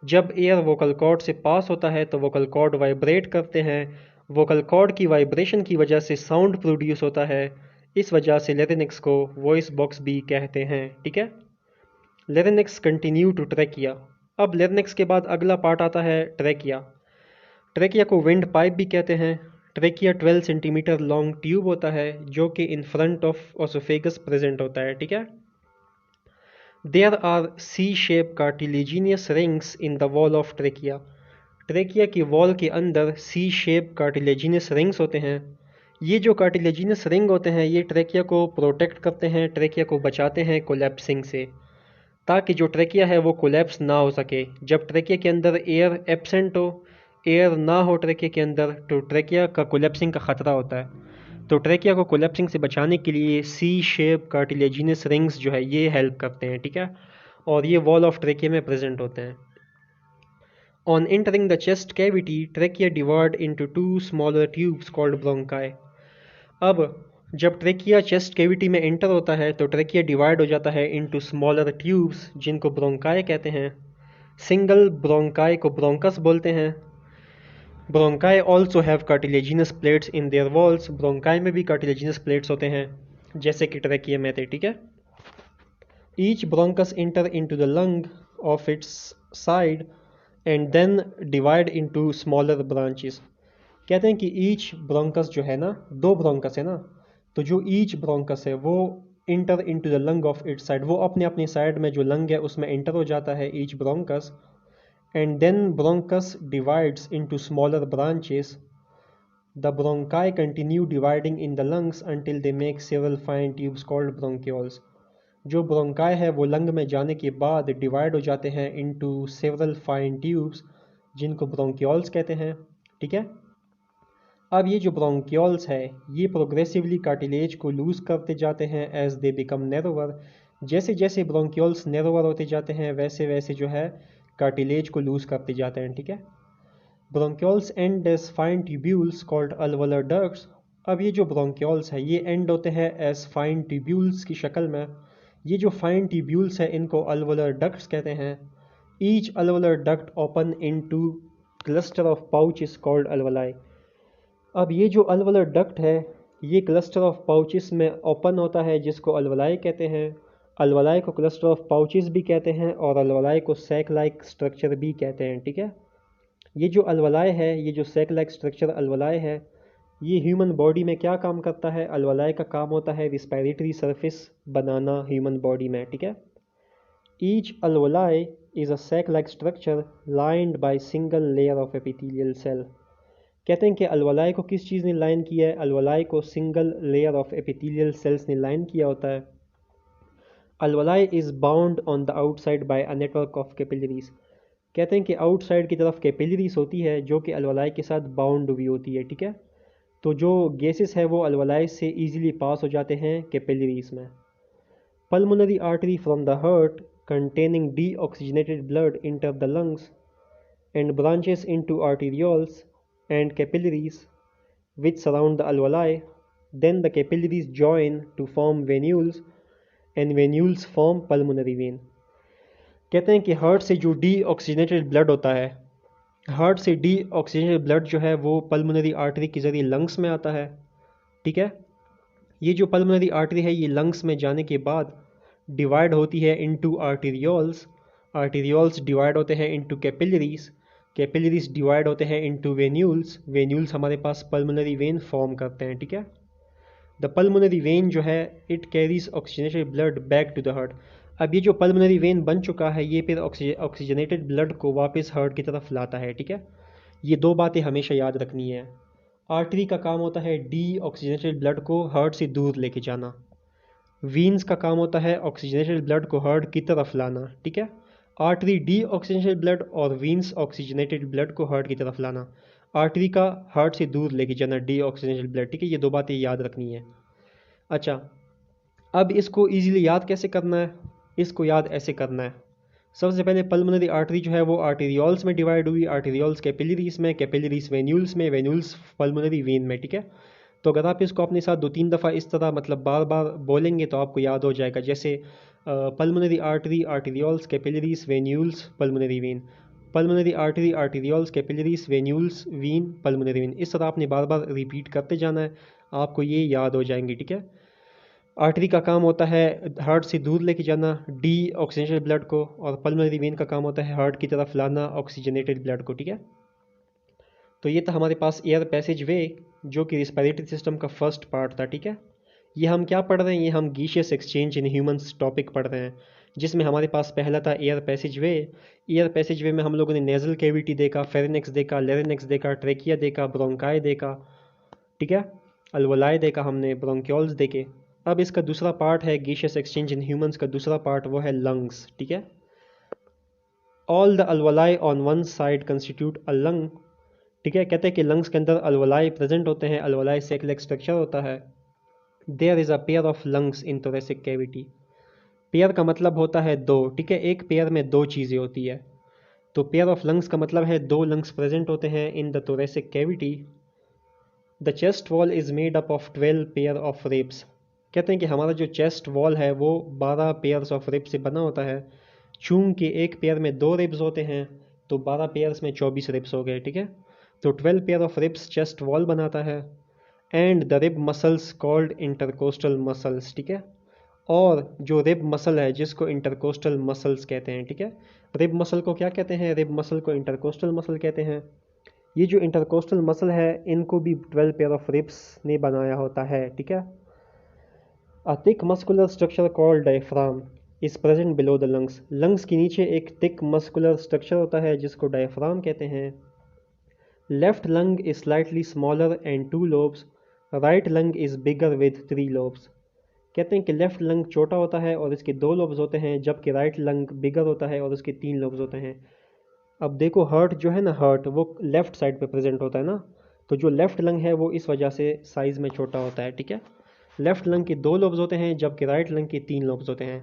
जब एयर वोकल कॉर्ड से पास होता है तो वोकल कॉर्ड वाइब्रेट करते हैं। वोकल कॉर्ड की वाइब्रेशन की वजह से साउंड प्रोड्यूस होता है। इस वजह से लेरिनेक्स को वॉइस बॉक्स भी कहते हैं, ठीक है। लेरिनेक्स कंटिन्यू टू ट्रेकिया। अब लेरिनेक्स के बाद अगला पार्ट आता है ट्रेकिया। ट्रेकिया को विंड पाइप भी कहते हैं। ट्रेकिया 12 सेंटीमीटर लॉन्ग ट्यूब होता है जो कि in front of oesophagus present होता है, ठीक है। There are C shape cartilaginous rings in the wall of trachea. Trachea की वॉल के अंदर सी शेप कार्टिलेजिनस रिंग्स होते हैं। ये जो कार्टिलेजिनस रिंग होते हैं ये ट्रेकिया को प्रोटेक्ट करते हैं, ट्रेकिया को बचाते हैं कोलैप्सिंग से, ताकि जो ट्रेकिया है वो कोलैप्स ना हो सके। जब ट्रेकिया के अंदर एयर एब्सेंट हो, एयर ना हो ट्रेकिया के अंदर, तो ट्रेकिया का कोलैप्सिंग का ख़तरा होता है। तो ट्रेकिया को कोलैप्सिंग से बचाने के लिए सी शेप कार्टिलेजिनस रिंग्स जो है ये हेल्प करते हैं, ठीक है। और ये वॉल ऑफ ट्रेकिया में प्रेजेंट होते हैं। On entering the chest cavity, trachea divide into two smaller tubes called bronchi. अब जब ट्रेकिया चेस्ट कैविटी में एंटर होता है तो ट्रेकिया डिवाइड हो जाता है इनटू स्मॉलर ट्यूब्स जिनको ब्रोंकाई कहते हैं। सिंगल ब्रोंकाई को ब्रोंकस बोलते हैं। Bronchi also have cartilaginous plates in their walls. Bronchi में भी कार्टिलेजिनस प्लेट्स होते हैं जैसे कि ट्रेकिया में थे, ठीक है। Each bronchus enter into the lung of its side and then divide into smaller branches. कहते हैं कि ईच ब्रोंकस जो है ना, दो ब्रोंकस है ना, तो जो ईच ब्रोंकस है वो inter into the lung of its side, वो अपने अपनी साइड में जो लंग है उसमें इंटर हो जाता है each bronchus. And then bronchus divides into smaller branches. The bronchi continue dividing in the lungs until they make several fine tubes called bronchioles. जो ब्रोंकाई है वो लंग में जाने के बाद डिवाइड हो जाते हैं इनटू सेवरल फाइन ट्यूब्स जिनको ब्रोंक्यूल्स कहते हैं, ठीक है। अब ये जो ब्रोंक्यूल्स है ये प्रोग्रेसिवली कार्टिलेज को लूज़ करते जाते हैं एज दे बिकम नैरोवर। जैसे जैसे ब्रोंक्यूल्स नैरोवर होते जाते हैं वैसे वैसे जो है कार्टिलेज को लूज़ करते जाते हैं, ठीक है। Bronchioles and as fine tubules called alveolar ducts. अब ये जो ब्रोंक्यूल्स है ये एंड होते हैं एज फाइन ट्यूब्यूल्स की शक्ल में। ये जो फाइन ट्यूब्यूल्स है इनको अलवलर डक्ट्स कहते हैं। Each alveolar duct open into cluster of pouches called alveoli. अब ये जो अलवलर डक्ट है ये क्लस्टर ऑफ पाउचेस में ओपन होता है जिसको अलवलाई कहते हैं। अलवलाई को क्लस्टर ऑफ पाउचेस भी कहते हैं और अलवलाई को सैक लाइक स्ट्रक्चर भी कहते हैं, ठीक है। ये जो अलवलाई है, ये जो सैक लाइक स्ट्रक्चर अलवलाई है, ये ह्यूमन बॉडी में क्या काम करता है? अलवलाई का काम होता है रिस्पायरेटरी सरफेस बनाना ह्यूमन बॉडी में, ठीक है। Each alveoli is a sac like structure lined by single layer of epithelial cell. कहते हैं कि अलवलाई को किस चीज़ ने लाइन किया है? अलवलाई को single layer of epithelial cells ने लाइन किया होता है। Alveoli is bound on the outside by a network of capillaries. कहते हैं कि आउटसाइड की तरफ कैपिलरीज होती है जो कि अलवलाई के साथ बाउंड हुई होती है, ठीक है। तो जो गैसेस है वो अलवलाई से इजीली पास हो जाते हैं कैपिलरीज में। Pulmonary artery from the heart containing deoxygenated blood enter the lungs and branches into arterioles and capillaries which surround the alveoli. Then the capillaries join to form venules and venules form pulmonary vein. कहते हैं कि heart से जो deoxygenated blood होता है, heart से deoxygenated blood जो है वो पल्मोनरी आर्टरी के ज़रिए लंग्स में आता है, ठीक है। ये जो पल्मोनरी आर्टरी है ये लंग्स में जाने के बाद डिवाइड होती है इनटू आर्टेरियोल्स, आर्टेरियोल्स डिवाइड होते हैं इनटू कैपिलरीज, कैपिलरीज डिवाइड होते हैं इनटू वेन्यूल्स, वेन्यूल्स हमारे पास पल्मोनरी वेन फॉर्म करते हैं, ठीक है। द पल्मोनरी वेन जो है it carries oxygenated blood back to the heart. अब ये जो पल्मोनरी वेन बन चुका है ये फिर ऑक्सीजनेटेड ब्लड को वापस हार्ट की तरफ लाता है, ठीक है। ये दो बातें हमेशा याद रखनी है। आर्टरी का काम होता है डी ऑक्सीजनेटेड ब्लड को हार्ट से दूर लेके जाना, वीन्स का काम होता है ऑक्सीजनेटेड ब्लड को हार्ट की तरफ लाना, ठीक है। आर्टरी डी ऑक्सीजनेटेड ब्लड और वीन्स ऑक्सीजनेटेड ब्लड को हार्ट की तरफ लाना, आर्टरी का हार्ट से दूर लेके जाना डी ऑक्सीजनेटेड ब्लड, ठीक है। ये दो बातें याद रखनी है। अच्छा, अब इसको इजीली याद कैसे करना है, इसको याद ऐसे करना है। सबसे पहले पल्मोनरी आर्टरी जो है वो आर्टेरियोल्स में डिवाइड हुई, आर्टेरियोल्स कैपिलरीज में, कैपिलरीज वेन्यूल्स में, वेन्यूल्स पल्मोनरी वेन में, ठीक है। तो अगर आप इसको अपने साथ 2-3 दफ़ा इस तरह मतलब बार बार बोलेंगे तो आपको याद हो जाएगा। जैसे pulmonary artery, arterioles, capillaries, venules, pulmonary vein, pulmonary artery, arterioles, capillaries, venules, vein, pulmonary vein. इस तरह आपने बार बार रिपीट करते जाना है, आपको ये याद हो जाएंगे, ठीक है। आर्टरी का काम होता है हार्ट से दूर लेके जाना डी ऑक्सीजनेटेड ब्लड को, और पल्मोनरी वेन का काम होता है हार्ट की तरफ लाना ऑक्सीजनेटेड ब्लड को, ठीक है। तो ये था हमारे पास एयर पैसेज वे जो कि रिस्पिरेटरी सिस्टम का फर्स्ट पार्ट था, ठीक है। ये हम क्या पढ़ रहे हैं, ये हम gaseous exchange in humans topic पढ़ रहे हैं, जिसमें हमारे पास पहला था एयर पैसेज वे। एयर पैसेज वे में हम लोगों ने नेजल कैविटी देखा, फेरिनेक्स देखा, लेरिनेक्स देखा, ट्रेकिया देखा, ब्रोंकाई देखा, ठीक है, अल्वोलाई देखा हमने, ब्रोंक्योल्स देखे। अब इसका दूसरा पार्ट है गैसियस एक्सचेंज इन ह्यूमंस का दूसरा पार्ट, वो है लंग्स, ठीक है। All the alveoli on one side constitute a lung, ठीक है। कहते हैं कि लंग्स के अंदर अल्वोलाई प्रेजेंट होते हैं, अल्वोलाई से एक स्ट्रक्चर होता है। There is a pair of lungs in thoracic cavity, pair का मतलब होता है दो, ठीक है, एक पेयर में दो चीज़ें होती है। तो पेयर ऑफ लंग्स का मतलब है दो लंग्स प्रेजेंट होते हैं in the thoracic cavity. The chest wall is made up of 12 pair of ribs, कहते हैं कि हमारा जो चेस्ट वॉल है वो 12 पेयर्स ऑफ रिब्स से बना होता है। चूंकि एक पेयर में 2 रिब्स होते हैं तो 12 पेयर्स में 24 रिब्स हो गए, ठीक है। तो 12 pair of ribs chest wall बनाता है। And the rib muscles called intercostal muscles, ठीक है। और जो रिब मसल है जिसको इंटरकोस्टल मसल्स कहते हैं, ठीक है। रिब मसल को क्या कहते हैं, रिब मसल को इंटरकोस्टल मसल कहते हैं। ये जो इंटरकोस्टल मसल है इनको भी 12 पेयर ऑफ रिब्स ने बनाया होता है, ठीक है। A thick muscular structure called diaphragm is present below the lungs. Lungs के नीचे एक thick muscular structure होता है जिसको डायफ्राम कहते हैं। Left lung is slightly smaller and 2 lobes. Right lung is bigger with 3 lobes. कहते हैं कि लेफ्ट लंग छोटा होता है और इसके 2 लोब्स होते हैं, जबकि राइट लंग बिगर होता है और उसके 3 लोब्स होते हैं। अब देखो हार्ट जो है ना, हार्ट वो लेफ्ट साइड पे प्रेजेंट होता है ना, तो जो लेफ्ट लंग है वो इस वजह से साइज़ में छोटा होता है, ठीक है। लेफ्ट लंग के 2 लोब्स होते हैं जबकि राइट लंग के 3 लोब्स होते हैं।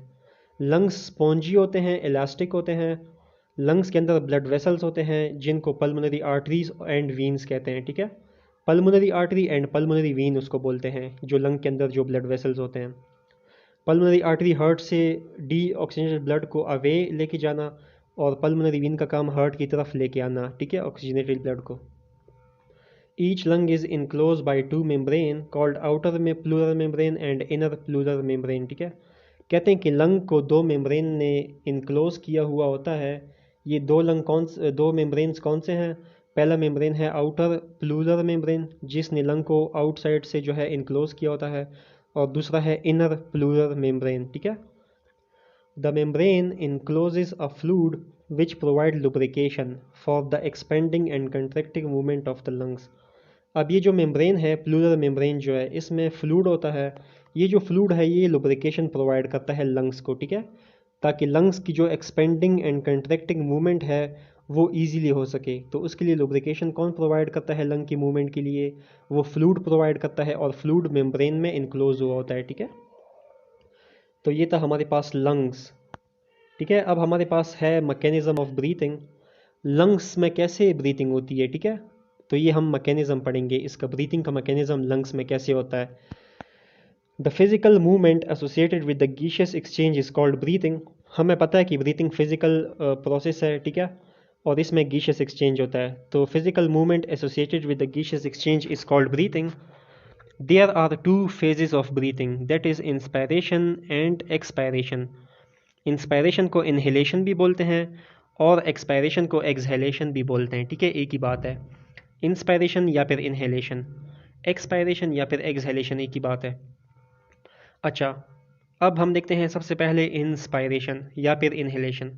लंग्स स्पॉन्जी होते हैं, इलास्टिक होते हैं। लंग्स के अंदर ब्लड वेसल्स होते हैं जिनको पल्मोनरी आर्टरीज एंड वीन्स कहते हैं, ठीक है। Pulmonary artery and pulmonary Wien उसको बोलते हैं जो लंग के अंदर जो ब्लड वेसल्स होते हैं। पल्मोनरी आर्टरी हार्ट से डी ऑक्सीजनेटेड ब्लड को अवे लेके जाना और पल्मोनरी वीन का काम हार्ट की तरफ लेके आना, ठीक है, ऑक्सीजनेटेड ब्लड को। Each lung is enclose by 2 membrane called outer में pleural membrane and inner pleural membrane, ठीक है। कहते हैं कि लंग को 2 मेम्ब्रेन ने इनक्लोज किया हुआ होता है। ये दो मेम्ब्रेन्स कौन से हैं, पहला मेम्ब्रेन है आउटर प्लूरल मेम्ब्रेन जिसने लंग को आउटसाइड से जो है इनक्लोज किया होता है, और दूसरा है इनर प्लूरल मेम्ब्रेन, ठीक है। The membrane encloses a fluid which provide lubrication for the expanding and contracting movement of the lungs. अब ये जो मेम्ब्रेन है, प्लूरल मेम्ब्रेन जो है, इसमें फ्लूइड होता है। ये जो फ्लूइड है ये लुब्रिकेशन प्रोवाइड करता है लंग्स को, ठीक है, ताकि लंग्स की जो एक्सपेंडिंग एंड कंट्रैक्टिंग मूवमेंट है वो इजीली हो सके। तो उसके लिए लुब्रिकेशन कौन प्रोवाइड करता है लंग की मूवमेंट के लिए, वो फ्लूइड प्रोवाइड करता है, और फ्लूइड मेम्ब्रेन में इनक्लोज हुआ होता है, ठीक है। तो ये था हमारे पास लंग्स, ठीक है। अब हमारे पास है मैकेनिज्म ऑफ ब्रीथिंग, लंग्स में कैसे ब्रीथिंग होती है, ठीक है। तो ये हम मैकेनिज्म पढ़ेंगे, इसका ब्रीथिंग का मैकेनिज्म लंग्स में कैसे होता है। The physical movement associated with the gaseous exchange is called breathing. हमें पता है कि ब्रीथिंग फिजिकल प्रोसेस है, ठीक है, और इसमें गैसियस एक्सचेंज होता है। तो physical movement associated with the gaseous exchange is called breathing. There are two phases of breathing, that is inspiration and expiration. Inspiration को इनहेलेशन भी बोलते हैं और एक्सपायरेशन को एक्सहेलेशन भी बोलते हैं, ठीक है, एक ही बात है। इंस्पायरेशन या फिर इनहेलेशन, एक्सपायरेशन या फिर एक्सहेलेशन एक ही बात है। अच्छा, अब हम देखते हैं सबसे पहले इंस्पायरेशन या फिर inhalation.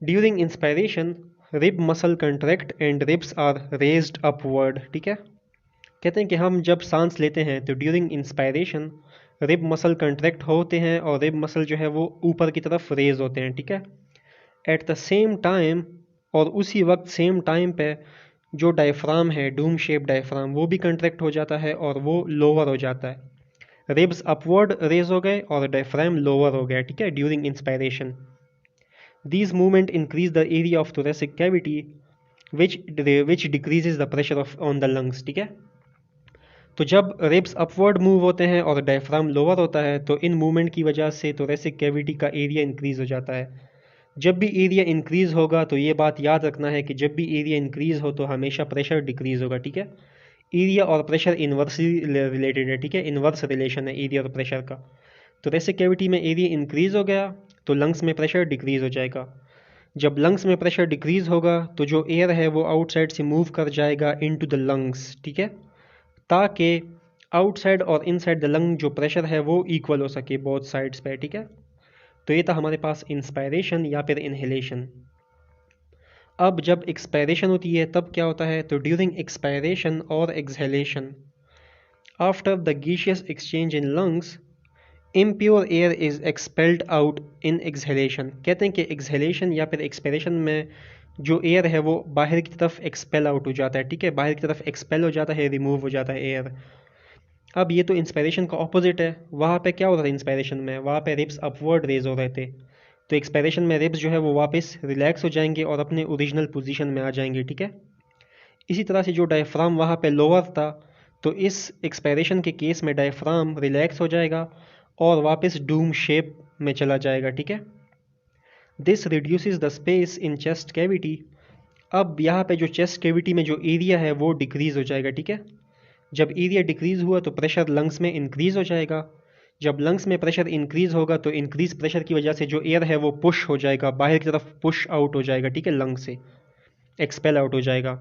During inspiration rib muscle contract and ribs are raised upward, ठीक है। कहते हैं कि हम जब सांस लेते हैं तो during inspiration rib muscle contract होते हैं और रिब मसल जो है वो ऊपर की तरफ रेज होते हैं, ठीक है। एट द सेम टाइम, और उसी वक्त सेम टाइम पे जो डायफ्राम है, डूम शेप डायफ्राम, वो भी कंट्रैक्ट हो जाता है और वो लोअर हो जाता है। रिब्स अपवर्ड रेज हो गए और डायफ्राम लोअर हो गया, ठीक है, during inspiration. These movement increase the area of thoracic cavity which decreases the pressure of on the lungs, ठीक है। तो जब रिब्स अपवर्ड मूव होते हैं और डायफ्राम लोअर होता है तो इन मूवमेंट की वजह से thoracic कैविटी का एरिया इंक्रीज हो जाता है। जब भी एरिया इंक्रीज होगा तो ये बात याद रखना है कि जब भी एरिया इंक्रीज हो तो हमेशा प्रेशर डिक्रीज होगा, ठीक है। एरिया और प्रेशर इन्वर्सली रिलेटेड है, ठीक है, इन्वर्स रिलेशन है एरिया और प्रेशर का। तो thoracic कैविटी में एरिया इंक्रीज हो गया तो लंग्स में प्रेशर डिक्रीज हो जाएगा। जब लंग्स में प्रेशर डिक्रीज होगा तो जो एयर है वो आउटसाइड से मूव कर जाएगा इनटू द लंग्स, ठीक है, ताकि आउटसाइड और इनसाइड द लंग जो प्रेशर है वो इक्वल हो सके बोथ साइड्स पे, ठीक है। तो ये था हमारे पास इंस्पायरेशन या फिर इनहेलेशन। अब जब एक्सपायरेशन होती है तब क्या होता है, तो ड्यूरिंग एक्सपायरेशन और exhalation after the gaseous exchange in lungs impure air is expelled out in exhalation. कहते हैं कि एक्सहेलेशन या फिर एक्सपायरेशन में जो एयर है वो बाहर की तरफ एक्सपेल आउट हो जाता है, ठीक है, बाहर की तरफ एक्सपेल हो जाता है, रिमूव हो जाता है एयर। अब ये तो इंस्पायरेशन का ऑपोजिट है। वहाँ पे क्या हो रहा था इंस्पायरेशन में, वहाँ पे रिब्स अपवर्ड रेज हो रहे थे, तो एक्सपायरेशन में रिब्स जो है वो वापस रिलैक्स हो जाएंगे और अपने ओरिजिनल पोजीशन में आ जाएंगे, ठीक है। इसी तरह से जो डायफ्राम वहाँ पे लोअर था तो इस एक्सपायरेशन के केस में डायफ्राम रिलैक्स हो जाएगा और वापस डूम शेप में चला जाएगा, ठीक है। This reduces the space in chest cavity. अब यहाँ पे जो चेस्ट कैविटी में जो एरिया है वो डिक्रीज हो जाएगा, ठीक है। जब एरिया डिक्रीज हुआ तो प्रेशर लंग्स में इंक्रीज हो जाएगा। जब लंग्स में प्रेशर इंक्रीज होगा तो इंक्रीज प्रेशर की वजह से जो एयर है वो पुश हो जाएगा, बाहर की तरफ पुश आउट हो जाएगा, ठीक है, लंग से एक्सपेल आउट हो जाएगा।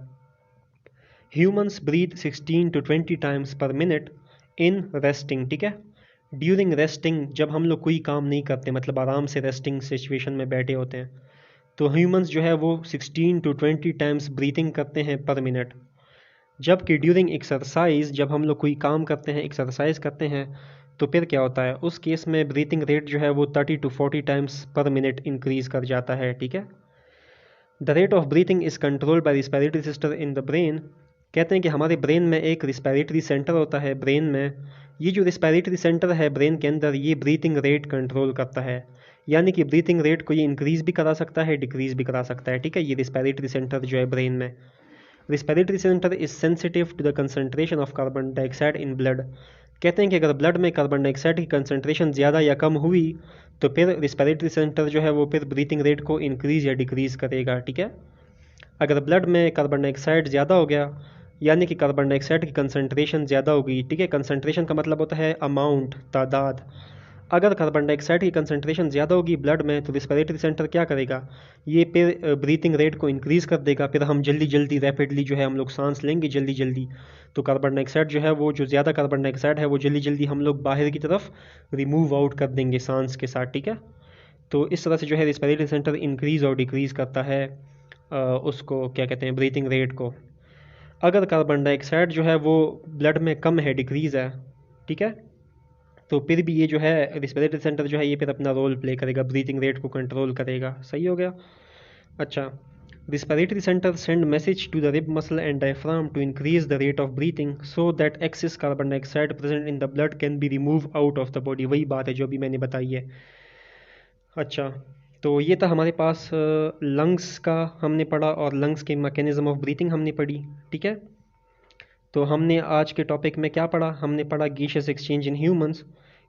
Humans breathe 16 to 20 times per minute in resting, ठीक है। ड्यूरिंग रेस्टिंग, जब हम लोग कोई काम नहीं करते, मतलब आराम से रेस्टिंग सिचुएशन में बैठे होते हैं, तो ह्यूमंस जो है वो 16 to 20 टाइम्स ब्रीथिंग करते हैं पर मिनट। जबकि ड्यूरिंग एक्सरसाइज, जब हम लोग कोई काम करते हैं, एक्सरसाइज करते हैं, तो फिर क्या होता है, उस केस में ब्रीथिंग रेट जो है वो 30 to 40 times per minute increase कर जाता है, ठीक है। The rate of breathing is controlled by respiratory system in the brain. कहते हैं कि हमारे ब्रेन में एक रिस्पिरेटरी सेंटर होता है ब्रेन में। ये जो रिस्पिरेटरी सेंटर है ब्रेन के अंदर, ये ब्रीथिंग रेट कंट्रोल करता है, यानी कि ब्रीथिंग रेट को ये इंक्रीज भी करा सकता है, डिक्रीज भी करा सकता है, ठीक है। ये रिस्पिरेटरी सेंटर जो है ब्रेन में, respiratory centre is sensitive to the concentration of carbon dioxide in blood. कहते हैं कि अगर ब्लड में कार्बन डाइऑक्साइड की कंसंट्रेशन ज़्यादा या कम हुई तो फिर रिस्पिरेटरी सेंटर जो है वो फिर ब्रीथिंग रेट को इंक्रीज या डिक्रीज करेगा, ठीक है। अगर ब्लड में कार्बन डाइऑक्साइड ज़्यादा हो गया, यानी कि कार्बन डाइऑक्साइड की कंसंट्रेशन ज़्यादा होगी, ठीक है, कंसंट्रेशन का मतलब होता है अमाउंट, तादाद। अगर कार्बन डाइऑक्साइड की कंसंट्रेशन ज़्यादा होगी ब्लड में तो रिस्पिरेटरी सेंटर क्या करेगा, ये फिर ब्रीथिंग रेट को इंक्रीज़ कर देगा, फिर हम जल्दी जल्दी रैपिडली जो है हम लोग सांस लेंगे जल्दी जल्दी, तो कार्बन डाइऑक्साइड जो है वो, जो ज़्यादा कार्बन डाइऑक्साइड है वो जल्दी जल्दी हम लोग बाहर की तरफ रिमूव आउट कर देंगे सांस के साथ, ठीक है। तो इस तरह से जो है रिस्पिरेटरी सेंटर इंक्रीज़ और डिक्रीज़ करता है उसको क्या कहते हैं, ब्रीथिंग रेट को। अगर कार्बन डाइऑक्साइड जो है वो ब्लड में कम है, डिक्रीज़ है, ठीक है, तो फिर भी ये जो है रिस्पिरेटरी सेंटर जो है ये फिर अपना रोल प्ले करेगा, ब्रीथिंग रेट को कंट्रोल करेगा। सही हो गया। अच्छा, respiratory centre send message to the rib muscle and diaphragm to increase the rate of breathing so that excess carbon dioxide present in the blood can be remove out of the body. वही बात है जो अभी मैंने बताई है। अच्छा, तो ये था हमारे पास लंग्स का हमने पढ़ा और लंग्स के मैकेनिज्म ऑफ ब्रीथिंग हमने पढ़ी, ठीक है। तो हमने आज के टॉपिक में क्या पढ़ा, हमने पढ़ा gaseous exchange in humans.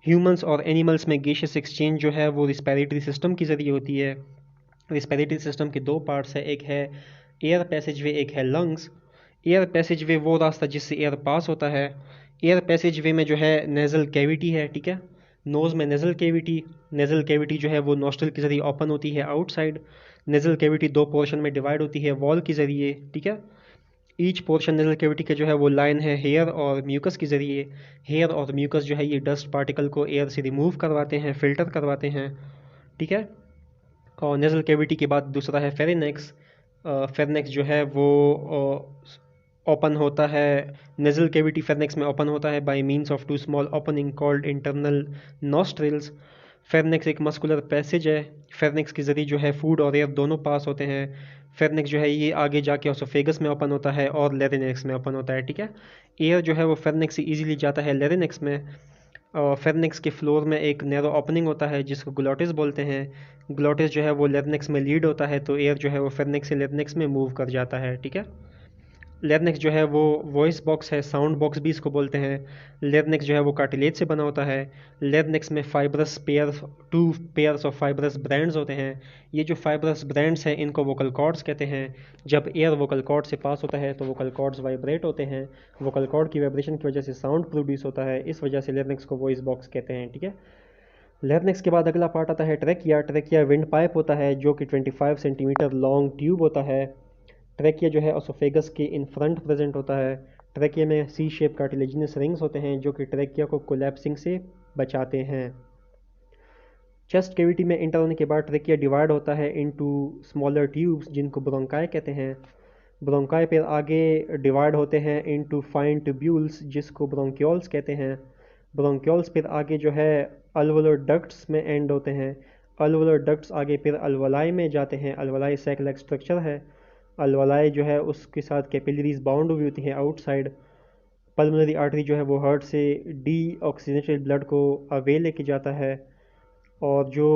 Humans और एनिमल्स में गैसियस एक्सचेंज जो है वो रिस्पिरेटरी सिस्टम के ज़रिए होती है। रिस्पिरेटरी सिस्टम के दो पार्ट्स है, एक है एयर पैसेजवे, एक है लंग्स। एयर पैसेजवे वो रास्ता जिससे एयर पास होता है, एयर पैसेज वे में जो है नेज़ल कैविटी है, ठीक है। नोज़ में नेज़ल कैविटी जो है वो नॉस्ट्रल के ज़रिए ओपन होती है आउटसाइड। नेज़ल कैविटी दो पोर्शन में डिवाइड होती है वॉल के ज़रिए, ठीक है। ईच पोर्शन नेज़ल कैविटी का जो है वो लाइन है हेयर और म्यूकस के ज़रिए। हेयर और म्यूकस जो है ये डस्ट पार्टिकल को एयर से रिमूव करवाते हैं, फिल्टर करवाते हैं, ठीक है। और नेज़ल कैविटी के बाद दूसरा है फेरिनेक्स। फेरिनेक्स जो है वो ओपन होता है, नेज़ल कैविटी फेरिनेक्स में ओपन होता है by means of two small opening called internal nostrils. Pharynx एक मस्कुलर पैसेज है। फेरिनेक्स के ज़रिए जो है फूड और एयर दोनों पास होते हैं। फेरिनेक्स जो है ये आगे जाके ओसोफेगस में ओपन होता है और लेरिनेक्स में ओपन होता है, ठीक है। एयर जो है वो फेरिनेक्स से इजीली जाता है लेरिनेक्स में। फेरिनेक्स के फ्लोर में एक नैरो ओपनिंग होता है जिसको ग्लोटिस बोलते हैं। ग्लोटिस जो है वो लेरिनेक्स में लीड होता है, तो एयर जो है वो फेरिनेक्स से लेरिनेक्स में मूव कर जाता है, ठीक है। लेरिनेक्स जो है वो वॉइस बॉक्स है, साउंड बॉक्स भी इसको बोलते हैं। लेरिनेक्स जो है वो कार्टिलेज से बना होता है। लेरिनेक्स में fibrous two pairs of fibrous brands होते हैं। ये जो फाइब्रस ब्रैंड्स हैं इनको वोकल कॉर्ड्स कहते हैं। जब एयर वोकल कॉर्ड से पास होता है तो वोकल कॉर्ड्स वाइब्रेट होते हैं। वोकल कॉर्ड की वाइब्रेशन की वजह से साउंड प्रोड्यूस होता है, इस वजह से लेरिनेक्स को वॉइस बॉक्स कहते हैं, ठीक है। लेरिनेक्स के बाद अगला पार्ट आता है ट्रैकिया। ट्रैकिया विंड पाइप होता है जो कि 25 सेंटीमीटर लॉन्ग ट्यूब होता है। ट्रैकिया जो है ओसोफेगस के इन फ्रंट प्रेजेंट होता है। ट्रैकिया में सी शेप कार्टिलेजिनस रिंग्स होते हैं जो कि ट्रैकिया को कोलैप्सिंग से बचाते हैं। चेस्ट कैविटी में इंटर होने के बाद ट्रैकिया डिवाइड होता है इनटू स्मॉलर ट्यूब्स जिनको ब्रोंकाई कहते हैं। ब्रोंकाई फिर आगे डिवाइड होते हैं इनटू फाइन ट्यूब्यूल्स जिसको ब्रोंक्यूल्स कहते हैं। ब्रोंक्यूल्स फिर आगे जो है अल्वोलर डक्ट्स में एंड होते हैं। अल्वोलर डक्ट्स आगे फिर अल्वलाई में जाते हैं। अल्वलाई सैक लाइक स्ट्रक्चर है। अल्वलाई जो है उसके साथ कैपिलरीज बाउंड हुई होती हैं आउटसाइड। पल्मोनरी आर्टरी जो है वो हार्ट से डी ऑक्सीजनेटेड ब्लड को अवे लेके जाता है। और जो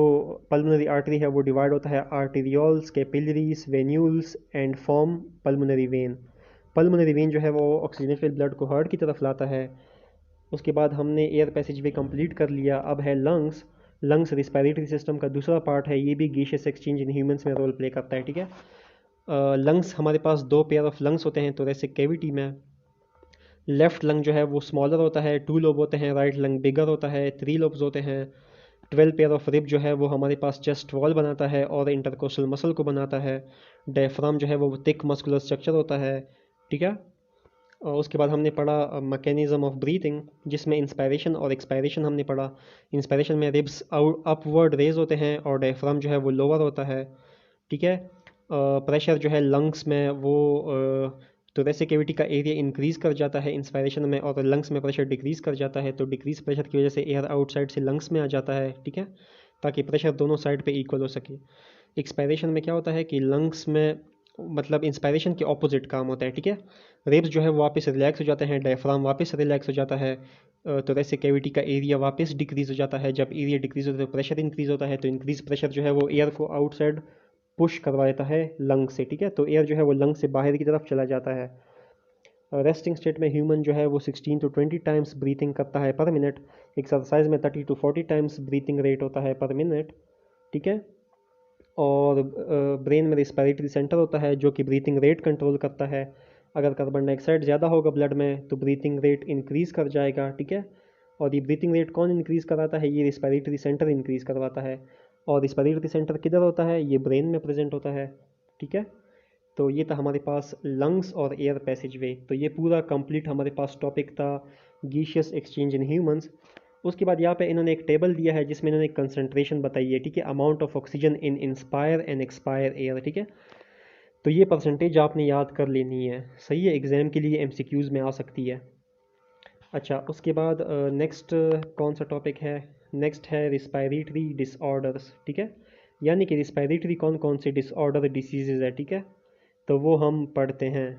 पल्मोनरी आर्टरी है वो डिवाइड होता है arterioles, capillaries, venules and form pulmonary vein. Pulmonary vein जो है वो ऑक्सीजनेटेड ब्लड को हार्ट की तरफ लाता है। उसके बाद हमने एयर पैसेज वे कंप्लीट कर लिया। अब है लंग्स। लंग्स रिस्पायरेटरी सिस्टम का दूसरा पार्ट है, ये भी गैसियस एक्सचेंज इन ह्यूमंस में रोल प्ले करता है, ठीक है। लंग्स हमारे पास दो पेयर ऑफ लंग्स होते हैं थोरेसिक कैविटी में। लेफ्ट लंग जो है वो स्मॉलर होता है, 2 लोब होते हैं। राइट लंग बिगर होता है, 3 लोब्स होते हैं। 12 पेयर ऑफ रिब जो है वो हमारे पास चेस्ट वॉल बनाता है और इंटरकोस्टल मसल को बनाता है। डायफ्राम जो है वो थिक मस्कुलर स्ट्रक्चर होता है, ठीक है। और उसके बाद हमने पढ़ा मैकेनिज्म ऑफ ब्रीथिंग जिसमें इंस्पायरेशन और एक्सपायरेशन हमने पढ़ा। इंस्पायरेशन में रिब्स अपवर्ड रेज होते हैं और डायफ्राम जो है वो लोअर होता है, ठीक है। प्रेशर जो है लंग्स में वो थोरेसिक कैविटी का एरिया इंक्रीज़ कर जाता है इंस्पायरेशन में, और लंग्स में प्रेशर डिक्रीज़ कर जाता है। तो डिक्रीज प्रेशर की वजह से एयर आउटसाइड से लंग्स में आ जाता है, ठीक है, ताकि प्रेशर दोनों साइड पे इक्वल हो सके। एक्सपायरेशन में क्या होता है कि लंग्स में मतलब इंस्पायरेशन के ऑपोजिट काम होता है, ठीक है। रिब्स जो है वो वापस रिलैक्स हो जाते हैं, डायफ्राम वापस रिलैक्स हो जाता है, थोरेसिक कैविटी का एरिया वापस डिक्रीज़ हो जाता है। जब एरिया डिक्रीज़ होता है तो प्रेशर इंक्रीज़ होता है, तो इंक्रीज प्रेशर जो है वो एयर को आउटसाइड पुश करवा देता है लंग से, ठीक है। तो एयर जो है वो लंग से बाहर की तरफ चला जाता है। रेस्टिंग स्टेट में ह्यूमन जो है वो 16 to 20 टाइम्स ब्रीथिंग करता है पर मिनट। एक्सरसाइज में 30 to 40 टाइम्स ब्रीथिंग रेट होता है पर मिनट, ठीक है। और ब्रेन में रिस्पायरेटरी सेंटर होता है जो कि ब्रीथिंग रेट कंट्रोल करता है। अगर कार्बन डाइऑक्साइड ज़्यादा होगा ब्लड में तो ब्रीथिंग रेट इंक्रीज़ कर जाएगा, ठीक है। और ये ब्रीथिंग रेट कौन इंक्रीज़ कराता है? ये रिस्पायरेटरी सेंटर इंक्रीज़ करवाता है। और रिस्पायरेटरी सेंटर किधर होता है? ये ब्रेन में प्रेजेंट होता है, ठीक है। तो ये था हमारे पास लंग्स और एयर पैसेज वे। तो ये पूरा कंप्लीट हमारे पास टॉपिक था गैसियस एक्सचेंज इन ह्यूमंस। उसके बाद यहाँ पे इन्होंने एक टेबल दिया है जिसमें इन्होंने कंसंट्रेशन बताई है, ठीक है, amount of oxygen in inspire and expire air, ठीक है। तो ये परसेंटेज आपने याद कर लेनी है, सही है, एग्ज़ाम के लिए एमसीक्यूज़ में आ सकती है। अच्छा, उसके बाद नेक्स्ट कौन सा टॉपिक है? नेक्स्ट है रिस्पायरेटरी डिसऑर्डर्स, ठीक है, यानी कि रिस्पायरेटरी कौन कौन से डिसऑर्डर डिसीज़ है, ठीक है, तो वो हम पढ़ते हैं।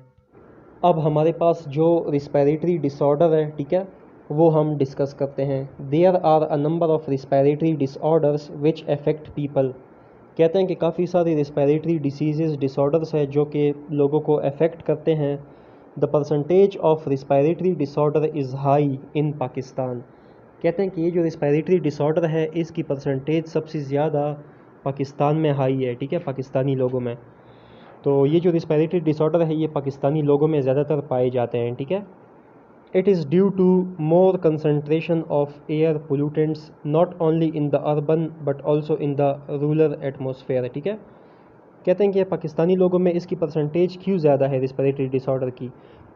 अब हमारे पास जो रिस्पायरेटरी डिसऑर्डर है, ठीक है, वो हम डिस्कस करते हैं। There are a number of respiratory disorders which affect people. कहते हैं कि काफ़ी सारी रिस्पायरेटरी डिसीज़ डिसऑर्डर्स है जो कि लोगों को अफेक्ट करते हैं। The percentage of respiratory disorder is high in Pakistan. कहते हैं कि ये जो रिस्पायरेटरी डिसऑर्डर है इसकी परसेंटेज सबसे ज़्यादा पाकिस्तान में हाई है, ठीक है, पाकिस्तानी लोगों में। तो ये जो रिस्पायरेटरी डिसऑर्डर है ये पाकिस्तानी लोगों में ज़्यादातर पाए जाते हैं, ठीक है। It is due to more concentration of air pollutants not only in the urban but also in the rural atmosphere। ठीक है, कहते हैं कि पाकिस्तानी लोगों में इसकी परसेंटेज क्यों ज़्यादा है रिस्पिरेटरी डिसऑर्डर की।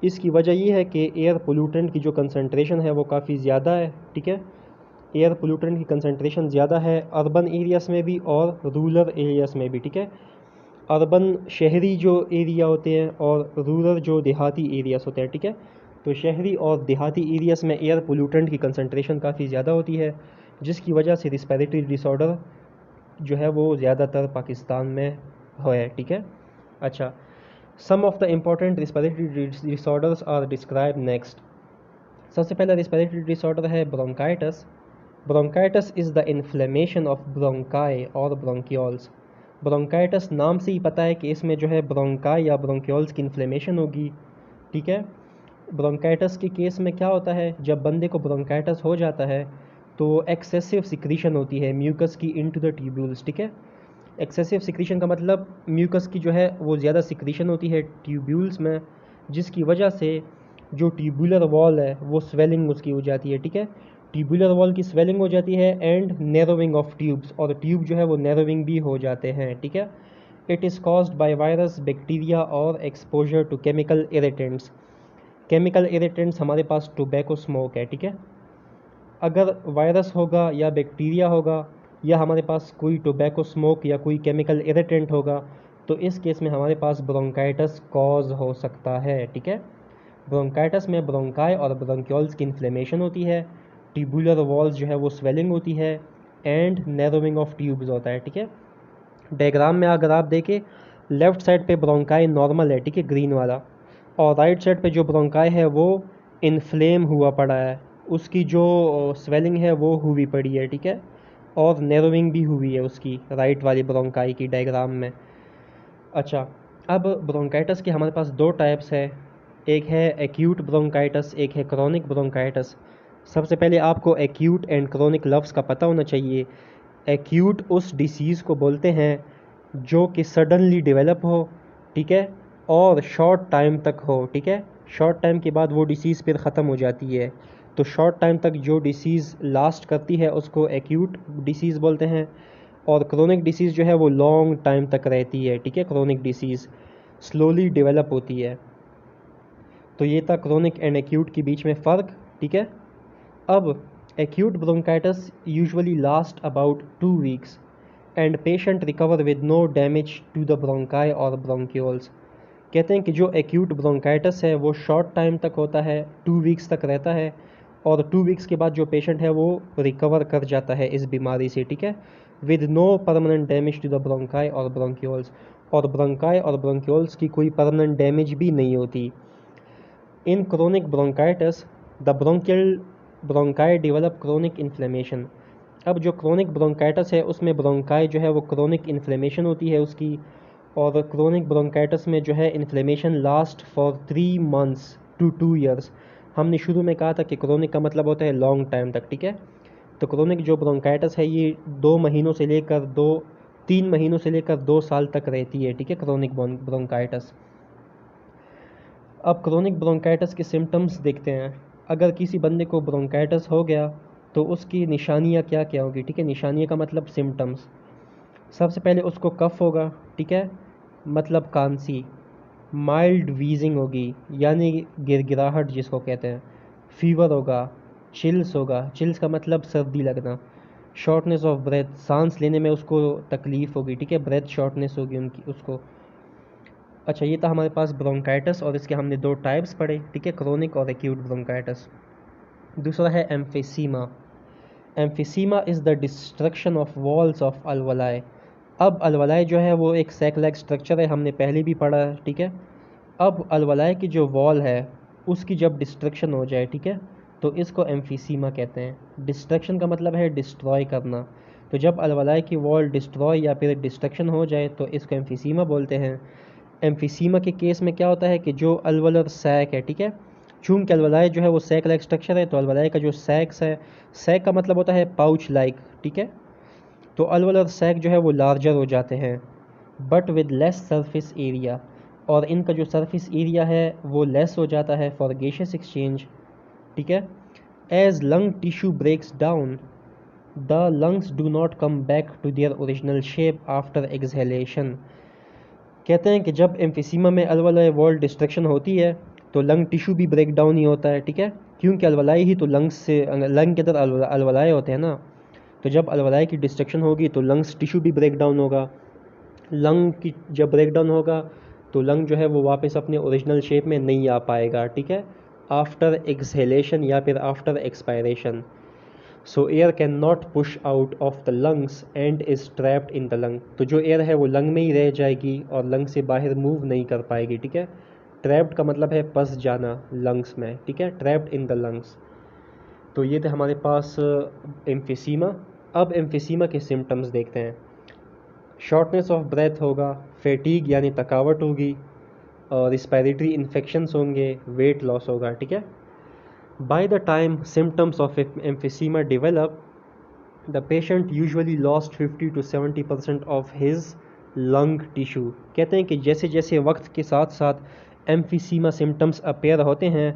इसकी वजह ये है कि एयर पोल्यूटेंट की जो कंसंट्रेशन है वो काफ़ी ज़्यादा है। ठीक है, एयर पोल्यूटेंट की कंसंट्रेशन ज़्यादा है अर्बन एरियाज़ में भी और रूरल एरियाज़ में भी। ठीक है, अर्बन शहरी जो एरिया होते हैं और रूरल जो देहाती एरियाज़ होते हैं। ठीक है, तो शहरी और देहाती एरियाज़ में एयर पोल्यूटेंट की कंसंट्रेशन काफ़ी ज़्यादा होती है, जिसकी वजह से रिस्पिरेटरी डिसऑर्डर जो है वो ज़्यादातर पाकिस्तान में है। ठीक है, अच्छा, some of the important respiratory disorders are describe next. सबसे पहला रिस्पिरेटरी डिसऑर्डर है bronchitis. Bronchitis is the inflammation of bronchi और ब्रोंकियोल्स। ब्रोंकाइटिस नाम से ही पता है कि इसमें जो है ब्रोंकाई या ब्रोंकियोल्स की इन्फ्लेमेशन होगी। ठीक है, ब्रोंकाइटिस के केस में क्या होता है, जब बंदे को ब्रोंकाइटिस हो जाता है तो एक्सेसिव सिक्रीशन होती है म्यूकस की इनटू द ट्यूब्यूल्स। ठीक है, एक्सेसिव सिक्रीशन का मतलब म्यूकस की जो है वो ज़्यादा सिक्रीशन होती है ट्यूब्यूल्स में, जिसकी वजह से जो ट्यूबुलर वॉल है वो स्वेलिंग उसकी हो जाती है। ठीक है, ट्यूबुलर वॉल की स्वेलिंग हो जाती है एंड नैरोविंग ऑफ ट्यूब्स, और ट्यूब जो है वो नैरोविंग भी हो जाते हैं। ठीक है, it is caused by virus, bacteria और exposure to chemical irritants. Chemical irritants हमारे पास टोबैको स्मोक है। ठीक है, अगर वायरस होगा या बैक्टीरिया होगा या हमारे पास कोई टोबैको स्मोक या कोई केमिकल इरिटेंट होगा तो इस केस में हमारे पास ब्रोंकाइटिस कॉज हो सकता है। ठीक है, ब्रोंकाइटिस में ब्रोंकाई और ब्रोंक्योल्स की इन्फ्लेमेशन होती है, ट्यूबुलर वॉल्स जो है वो स्वेलिंग होती है एंड नैरोविंग ऑफ ट्यूब्स होता है। ठीक है, डायग्राम में अगर आप देखें लेफ़्ट साइड पे ब्रोंकाई नॉर्मल है। ठीक है, ग्रीन वाला, और राइट साइड पे जो ब्रोंकाई है वो इन्फ्लेम हुआ पड़ा है, उसकी जो स्वेलिंग है वो हुई पड़ी है। ठीक है, और नैरोविंग भी हुई है उसकी राइट वाली ब्रोंकाई की डायग्राम में। अच्छा, अब ब्रोंकाइटिस के हमारे पास दो टाइप्स है, एक है एक्यूट ब्रोंकाइटिस, एक है क्रॉनिक ब्रोंकाइटिस। सबसे पहले आपको एक्यूट एंड क्रॉनिक लफ्ज़ का पता होना चाहिए। एक्यूट उस डिसीज़ को बोलते हैं जो कि सडनली डेवलप हो। ठीक है, और शॉर्ट टाइम तक हो। ठीक है, शॉर्ट टाइम के बाद वो डिसीज़ फिर ख़त्म हो जाती है, तो शॉर्ट टाइम तक जो डिसीज़ लास्ट करती है उसको एक्यूट डिसीज़ बोलते हैं, और क्रोनिक डिसीज़ जो है वो लॉन्ग टाइम तक रहती है। ठीक है, क्रोनिक डिसीज़ स्लोली डेवलप होती है। तो ये था क्रोनिक एंड एक्यूट के बीच में फ़र्क। ठीक है, अब acute bronchitis usually last about 2 weeks and patient recover with no damage to the bronchi और ब्रोंक्योल्स। कहते हैं कि जो एक्यूट ब्रोंकाइटिस है वो शॉर्ट टाइम तक होता है, 2 वीक्स तक रहता है, और 2 वीक्स के बाद जो पेशेंट है वो रिकवर कर जाता है इस बीमारी से। ठीक है, with no permanent damage to the bronchi और ब्रोंक्योल्स, और ब्रोंकाई और ब्रोंक्योल्स की कोई परमानेंट डैमेज भी नहीं होती। In chronic bronchitis the bronchi develop chronic inflammation. अब जो क्रोनिक ब्रोंकाइटिस है उसमें ब्रोंकाई जो है वो क्रोनिक इन्फ्लेमेशन होती है उसकी, और क्रोनिक ब्रोंकाइटिस में जो है inflammation last for 3 months to 2 years. हमने शुरू में कहा था कि क्रोनिक का मतलब होता है लॉन्ग टाइम तक। ठीक है, तो क्रोनिक जो ब्रोंकाइटिस है ये 2 महीनों से लेकर 3 महीनों से लेकर 2 साल तक रहती है। ठीक है, क्रोनिक ब्रोंकाइटिस। अब क्रोनिक ब्रोंकाइटिस के सिम्टम्स देखते हैं। अगर किसी बंदे को ब्रोंकाइटिस हो गया तो उसकी निशानियाँ क्या क्या होगी। ठीक है, निशानियाँ का मतलब सिम्टम्स। सबसे पहले उसको कफ होगा। ठीक है, मतलब खांसी। माइल्ड वीजिंग होगी यानी गिड़गिड़ाहट जिसको कहते हैं। फीवर होगा। चिल्स होगा, चिल्स का मतलब सर्दी लगना। शॉर्टनेस ऑफ ब्रेथ, सांस लेने में उसको तकलीफ़ होगी। ठीक है, ब्रेथ शॉर्टनेस होगी उनकी उसको। अच्छा, ये था हमारे पास ब्रोंकाइटिस, और इसके हमने 2 टाइप्स पढ़े। ठीक है, क्रोनिक और एक्यूट ब्रोंकाइटिस। दूसरा है emphysema. Emphysema is the destruction of walls of alveoli. अब अलवलाई जो है वो एक सैक लाइक स्ट्रक्चर है, हमने पहले भी पढ़ा है। ठीक है, अब अलवलाई की जो वॉल है उसकी जब डिस्ट्रक्शन हो जाए, ठीक है, तो इसको एम्फीसीमा कहते हैं। डिस्ट्रक्शन का मतलब है डिस्ट्रॉय करना, तो जब अलवलाई की वॉल डिस्ट्रॉय या फिर डिस्ट्रक्शन हो जाए तो इसको एम्फीसीमा बोलते हैं। एम्फीसीमा के केस में क्या होता है कि जो अलवलर सैक है, ठीक है, चूँकि अलवलाई जो है वो सैक लाइक स्ट्रक्चर है, तो अलवलाई का जो सैक्स है, सैक का मतलब होता है पाउच लाइक। ठीक है, तो अलवलर सैक जो है वो लार्जर हो जाते हैं but with less surface area, और इनका जो सरफेस एरिया है वो लेस हो जाता है फॉर गैसियस एक्सचेंज। ठीक है। As lung tissue breaks down the lungs do not come back to their original shape after exhalation. कहते हैं कि जब एम्फिसीमा में अलवलाए वॉल डिस्ट्रक्शन होती है तो लंग टिश्यू भी ब्रेक डाउन ही होता है, ठीक है, क्योंकि अलवलाई ही तो लंग्स से, लंग के अंदर अलवलाए होते हैं ना, तो जब अलवलाए की डिस्ट्रक्शन होगी तो लंग्स टिश्यू भी ब्रेक डाउन होगा। लंग की जब ब्रेक डाउन होगा तो लंग जो है वो वापस अपने ओरिजिनल शेप में नहीं आ पाएगा, ठीक है, आफ्टर एक्सहेलेशन या फिर after expiration. So air can not push out of the lungs and is trapped in the lung. तो जो एयर है वो लंग में ही रह जाएगी और लंग से बाहर मूव नहीं कर पाएगी, ठीक है। ट्रैप्ड का मतलब है फंस जाना लंग्स में, ठीक है, ट्रैप्ड इन द लंग्स। तो ये थे हमारे पास एम्फिसीमा। अब एम्फिसीमा के सिम्टम्स देखते हैं। शॉर्टनेस ऑफ ब्रेथ होगा, फैटीग यानी थकावट होगी, और रिस्पायरेटरी इन्फेक्शंस होंगे, वेट लॉस होगा, ठीक है। By the time symptoms of emphysema develop, the patient usually lost 50 to 70% of his lung tissue। कहते हैं कि जैसे जैसे वक्त के साथ साथ emphysema symptoms appear होते हैं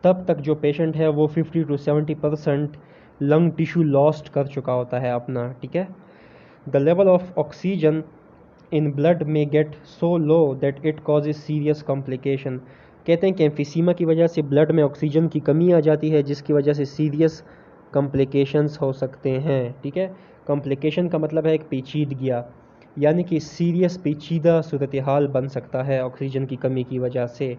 तब तक जो पेशेंट है वो 50 to 70% लंग टिश्यू लॉस्ट कर चुका होता है अपना, ठीक है। The level of oxygen in blood में get so low that it causes serious complication. कहते हैं कि एम्फिसीमा की वजह से ब्लड में ऑक्सीजन की कमी आ जाती है जिसकी वजह से सीरियस कॉम्प्लिकेशंस हो सकते हैं, ठीक है। कॉम्प्लिकेशन का मतलब है एक पेचीदगियाँ, यानी कि सीरियस पेचीदा सूरत हाल बन सकता है ऑक्सीजन की कमी की वजह से।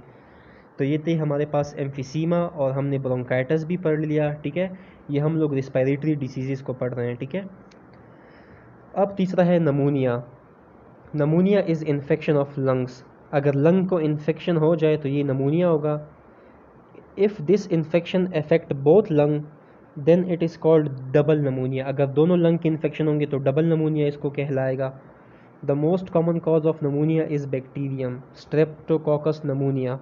तो ये थे हमारे पास एम्फिसीमा, और हमने ब्रोंकाइटिस भी पढ़ लिया, ठीक है। ये हम लोग रिस्पायरेटरी डिसीज़ को पढ़ रहे हैं, ठीक है। अब तीसरा है pneumonia. Pneumonia is infection of lungs. अगर लंग को इन्फेक्शन हो जाए तो ये नमूनिया होगा। If this infection affect both lung then it is called double pneumonia. अगर दोनों लंग के इन्फेक्शन होंगे तो डबल नमूनिया इसको कहलाएगा। The most common cause of नमूनिया is bacterium Streptococcus नमूनिया।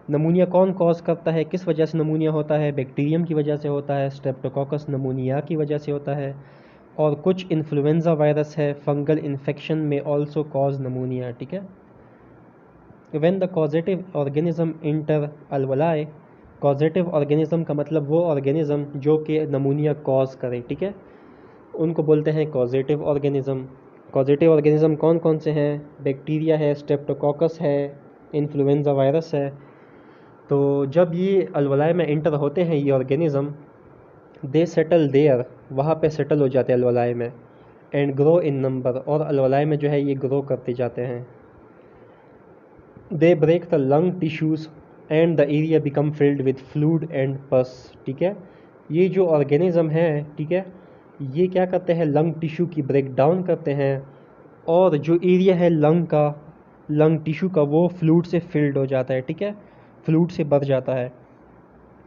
नमूनिया कौन कॉज करता है, किस वजह से नमूनिया होता है? बैक्टीरियम की वजह से होता है, स्ट्रेप्टोकोकस नमूनिया की वजह से होता है, और कुछ इन्फ्लुएंजा वायरस है, fungal infection may also cause pneumonia, ठीक है। When the causative organism enter alveoli, causative organism का मतलब वो ऑर्गेनिज्म जो कि नमूनिया कॉज करे, ठीक है, उनको बोलते हैं कॉजेटिव ऑर्गेनिज्म। कॉजेटिव ऑर्गेनिज्म कौन कौन से हैं? बैक्टीरिया है, स्ट्रेप्टोकोकस है, इन्फ्लुएंजा वायरस है। तो जब ये अलवलाई में इंटर होते हैं ये ऑर्गेनिज्म, दे सेटल देयर, वहाँ पे सेटल हो जाते हैं अलवलाई में, एंड ग्रो इन नंबर, और अलवलाई में जो है ये ग्रो करते जाते हैं। They break the lung tissues and the area become filled with fluid and pus, ठीक है। ये जो ऑर्गेनिज्म है, ठीक है, ये क्या करते हैं? लंग टिश्यू की ब्रेक डाउन करते हैं, और जो एरिया है लंग का, लंग टिश्यू का, वो फ्लूइड से फिल्ड हो जाता है, ठीक है, फ्लूइड से भर जाता है।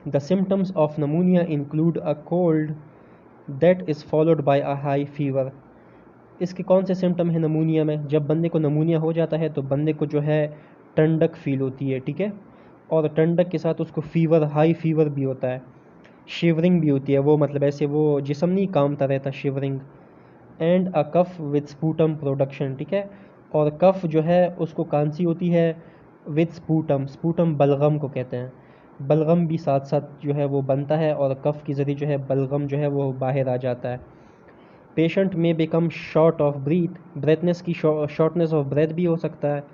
The symptoms of नमूनिया include a cold that is followed by a high fever. इसके कौन से सिम्टम है नमूनिया में? जब बंदे को नमूनिया हो जाता है तो बंदे को जो है ठंडक फील होती है, ठीक है, और ठंडक के साथ उसको फीवर, हाई फीवर भी होता है, शिवरिंग भी होती है, वो मतलब ऐसे वो जिस्म नहीं कामता रहता, shivering, and a cough with sputum production, ठीक है, और कफ जो है उसको कांसी होती है विद स्पूटम, स्पूटम बलगम को कहते हैं, बलगम भी साथ साथ जो है वो बनता है, और कफ के ज़रिए जो है बलगम जो है वो बाहर आ जाता है। पेशेंट में बिकम शॉर्ट ऑफ ब्रीथ, ब्रेथनेस की शॉर्टनेस ऑफ ब्रेथ भी हो सकता है।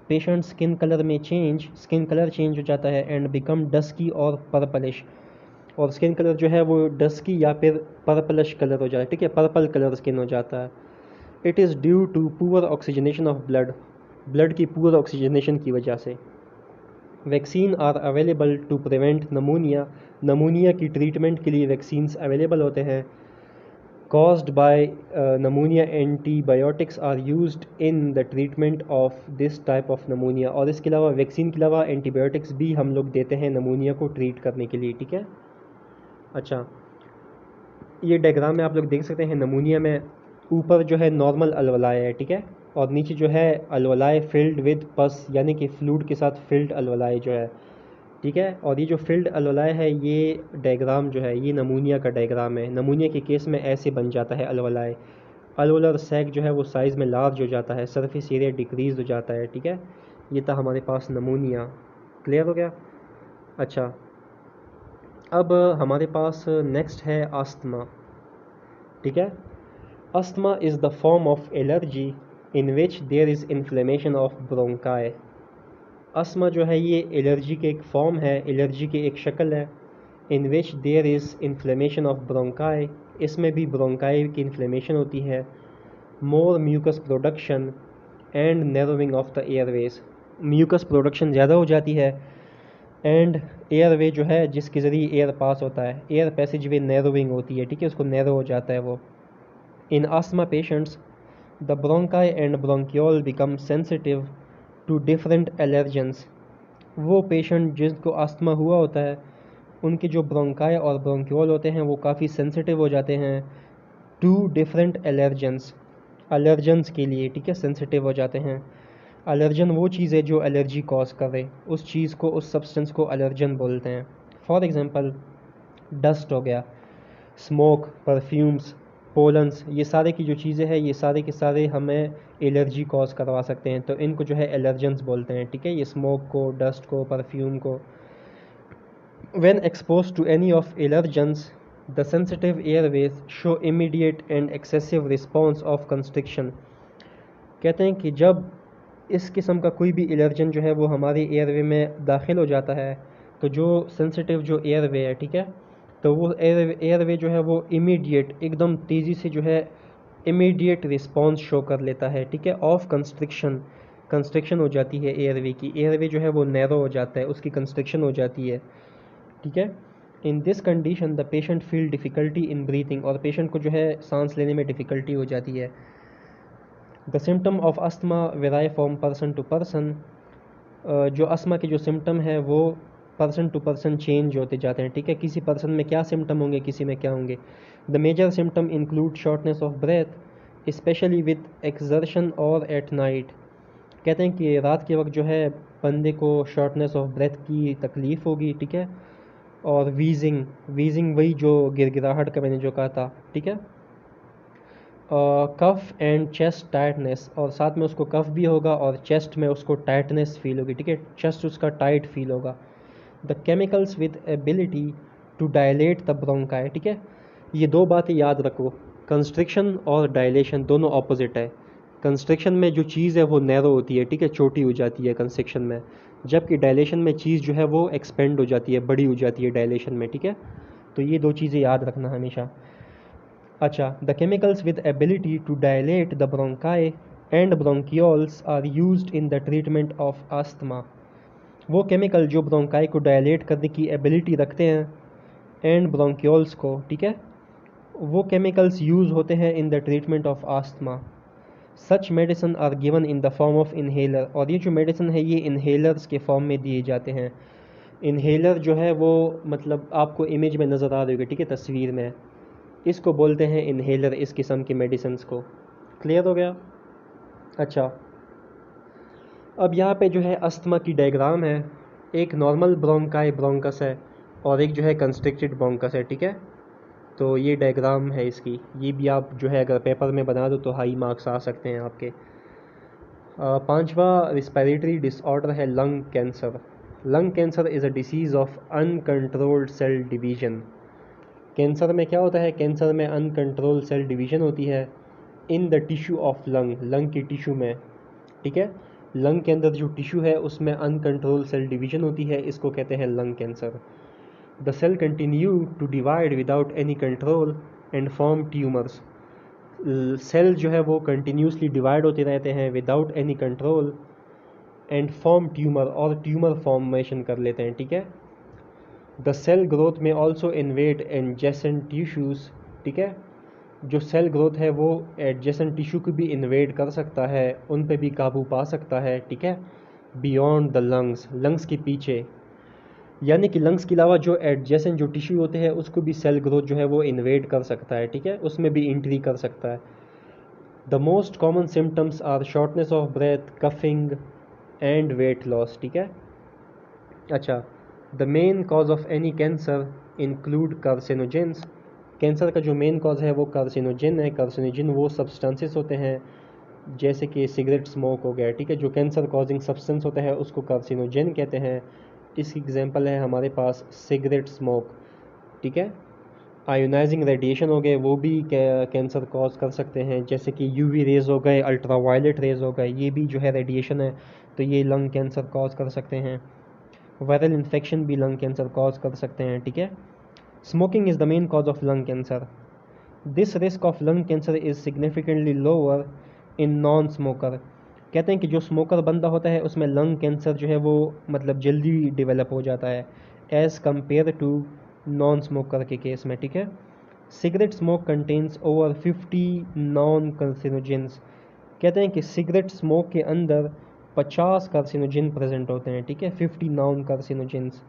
पेशेंट स्किन कलर में चेंज, स्किन कलर चेंज हो जाता है, एंड बिकम डस्की और पर्पलिश, और स्किन कलर जो है वो डस्की या फिर पर्पलिश कलर हो जाता है, ठीक है, पर्पल कलर स्किन हो जाता है। It is due to poor oxygenation of blood, blood की पुअर ऑक्सीजनेशन की वजह से। Vaccine are available to prevent pneumonia, pneumonia की ट्रीटमेंट के लिए वैक्सीन्स अवेलेबल होते हैं। caused by pneumonia, antibiotics are used in the treatment of this type of pneumonia। और इसके अलावा वैक्सीन के अलावा एंटीबायोटिक्स भी हम लोग देते हैं नमूनिया को ट्रीट करने के लिए, ठीक है। अच्छा, ये डायग्राम में आप लोग देख सकते हैं, नमूनिया में ऊपर जो है नॉर्मल अलवलाए है, ठीक है, और नीचे जो है अलवलाए फिल्ड विद पस, यानी कि फ्लूइड के साथ फिल्ड अलवलाए जो है, ठीक है। और ये जो फील्ड अलवलाए है, ये डायग्राम जो है ये नमूनिया का डायग्राम है। नमूनिया के केस में ऐसे बन जाता है अलवलाए, अलवलर सैक जो है वो साइज़ में लार्ज हो जाता है, सरफेस एरिया डिक्रीज हो जाता है, ठीक है। ये था हमारे पास नमूनिया। क्लियर हो गया? अच्छा, अब हमारे पास नेक्स्ट है अस्थमा, ठीक है। Asthma is the form of allergy in which there is inflammation of bronchi. Asthma जो है ये एलर्जी के एक फॉर्म है, एलर्जी की एक शक्ल है। In which there is inflammation of bronchi, इसमें भी ब्रोंकाई की इन्फ्लेमेशन होती है। More mucus production and narrowing of the airways, mucus production ज़्यादा हो जाती है एंड एयरवे जो है जिसके ज़रिए एयर पास होता है, एयर पैसेज वे नैरोइंग होती है, ठीक है, उसको नैरो हो जाता है वो। In asthma patients the bronchi and bronchiole become sensitive to different allergens. वो पेशेंट जिसको आस्थमा हुआ होता है उनके जो ब्रोंकाई और ब्रोंकियोल होते हैं वो काफ़ी सेंसिटिव हो जाते हैं टू डिफरेंट एलर्जेंस, एलर्जेंस के लिए, ठीक है, सेंसिटिव हो जाते हैं। एलर्जन वो चीज़ है जो एलर्जी कॉज करे, उस चीज़ को, उस सब्सटेंस को एलर्जन बोलते हैं। फॉर एग्ज़ाम्पल डस्ट हो गया, स्मोक, परफ्यूम्स, पोलन्स, ये सारे की जो चीज़ें हैं ये सारे के सारे हमें एलर्जी कॉज करवा सकते हैं, तो इनको जो है एलर्जेंस बोलते हैं, ठीक है, ये स्मोक को, डस्ट को, परफ्यूम को। When expose to any of allergens the sensitive airways show immediate and excessive response of constriction. कहते हैं कि जब इस किस्म का कोई भी एलर्जन जो है वो हमारे एयरवे में दाखिल हो जाता है तो जो सेंसिटिव जो एयरवे है, ठीक है, तो वो एयरवे जो है वो इमीडिएट, एकदम तेज़ी से जो है इमीडिएट रिस्पॉन्स शो कर लेता है, ठीक है, ऑफ कंस्ट्रिक्शन, कंस्ट्रिक्शन हो जाती है एयरवे की, एयरवे जो है वो नैरो हो जाता है, उसकी कंस्ट्रिक्शन हो जाती है, ठीक है। In this condition the patient feel difficulty in breathing, और पेशेंट को जो है सांस लेने में डिफ़िकल्टी हो जाती है। The symptom of asthma vary from person to person, जो अस्थमा के जो सिम्टम है वो पर्सन टू पर्सन चेंज होते जाते हैं, ठीक है, किसी पर्सन में क्या सिम्टम होंगे, किसी में क्या होंगे। The major symptom include shortness of breath especially with exertion और एट नाइट। कहते हैं कि रात के वक्त जो है बंदे को शॉर्टनेस ऑफ ब्रेथ की तकलीफ़ होगी, ठीक है, और वीजिंग, वीजिंग वही जो गिड़गिड़ाहट का मैंने जो कहा था, ठीक है, कफ एंड चेस्ट टाइटनेस, और साथ में उसको कफ भी होगा और चेस्ट में उसको टाइटनेस फील होगी, ठीक है, चेस्ट उसका टाइट फील होगा। The chemicals with ability to dilate the bronchi, ठीक है, ये दो बातें याद रखो, कंस्ट्रिक्शन और डायलेशन दोनों ऑपोजिट है। कंस्ट्रिक्शन में जो चीज़ है वो नैरो होती है, ठीक है, छोटी हो जाती है कंस्ट्रिक्शन में, जबकि डायलेशन में चीज़ जो है वो एक्सपेंड हो जाती है, बड़ी हो जाती है डायलेशन में, ठीक है, तो ये दो चीज़ें याद रखना हमेशा। अच्छा, the chemicals with ability to dilate the bronchi and bronchioles are used in the treatment of asthma. वो केमिकल जो ब्रोंकाई को डायलेट करने की एबिलिटी रखते हैं एंड ब्रोंकियोल्स को, ठीक है, वो केमिकल्स यूज़ होते हैं in the treatment of asthma. Such medicine are given in the form of inhaler, और ये जो मेडिसिन है ये इन्हेलर्स के फॉर्म में दिए जाते हैं। इन्हेलर जो है वो मतलब आपको इमेज में नज़र आ रही होगी, ठीक है, तस्वीर में, इसको बोलते हैं इन्हेलर, इस किस्म की मेडिसिन्स को। क्लियर हो गया। अच्छा, अब यहाँ पे जो है अस्थमा की डायग्राम है, एक नॉर्मल ब्रोंकाई ब्रोंकस है और एक जो है कंस्ट्रिक्टेड ब्रोंकस है, ठीक है, तो ये डायग्राम है इसकी, ये भी आप जो है अगर पेपर में बना दो तो हाई मार्क्स आ सकते हैं आपके। पांचवा रिस्पिरेटरी डिसऑर्डर है lung cancer. Lung cancer is a disease of uncontrolled cell division. Cancer में क्या होता है, कैंसर में अनकंट्रोल सेल डिवीजन होती है in the tissue of lung, lung की टिश्यू में, ठीक है, लंग के अंदर जो टिश्यू है उसमें अनकंट्रोल सेल डिवीजन होती है, इसको कहते हैं lung cancer. The cell continue to divide without any control and form tumours. Cell जो है वो कंटिन्यूसली डिवाइड होते रहते हैं without any control and form tumour, और ट्यूमर फॉर्मेशन कर लेते हैं, ठीक है। द सेल ग्रोथ में ऑल्सो इन्वेड एडजेसेंट टिश्यूज़, ठीक है, जो सेल ग्रोथ है वो एडजेसेंट टिश्यू को भी इन्वेड कर सकता है, उन पे भी काबू पा सकता है, ठीक है, बियॉन्ड द लंग्स, लंग्स के पीछे, यानी कि लंग्स के अलावा जो एडजेसेंट जो टिश्यू होते हैं उसको भी सेल ग्रोथ जो है वो इन्वेड कर सकता है, ठीक है, उसमें भी एंट्री कर सकता है। The most common symptoms are shortness of breath, coughing and weight loss, ठीक है। अच्छा, the main cause of any cancer include carcinogens. Cancer का जो मेन कॉज है वो कार्सिनोजन है। कार्सिनोजन वो सब्सटेंसेस होते हैं जैसे कि सिगरेट स्मोक हो गया, ठीक है, जो कैंसर कॉजिंग सब्सटेंस होता है उसको कार्सिनोजन कहते हैं। इसकी एग्जांपल है हमारे पास सिगरेट स्मोक। ठीक है। आयोनाइजिंग रेडिएशन हो गए, वो भी कैंसर कॉज कर सकते हैं, जैसे कि यूवी रेज हो गए, अल्ट्रा वायलेट रेज हो गए, ये भी जो है रेडिएशन है, तो ये लंग कैंसर कॉज कर सकते हैं। वायरल इन्फेक्शन भी लंग कैंसर कॉज कर सकते हैं, ठीक है। Smoking is the main cause of lung cancer. This risk of lung cancer is significantly lower in non smoker. कहते हैं कि जो स्मोकर बंदा होता है उसमें लंग कैंसर जो है वो मतलब जल्दी डेवलप हो जाता है as compare to non smoker के केस में, ठीक है। Cigarette smoke contains over 50 non carcinogens. कहते हैं कि सिगरेट स्मोक के अंदर 50 कार्सिनोजेन प्रेजेंट होते हैं, ठीक है, 50 नॉन कार्सिनोजेंस।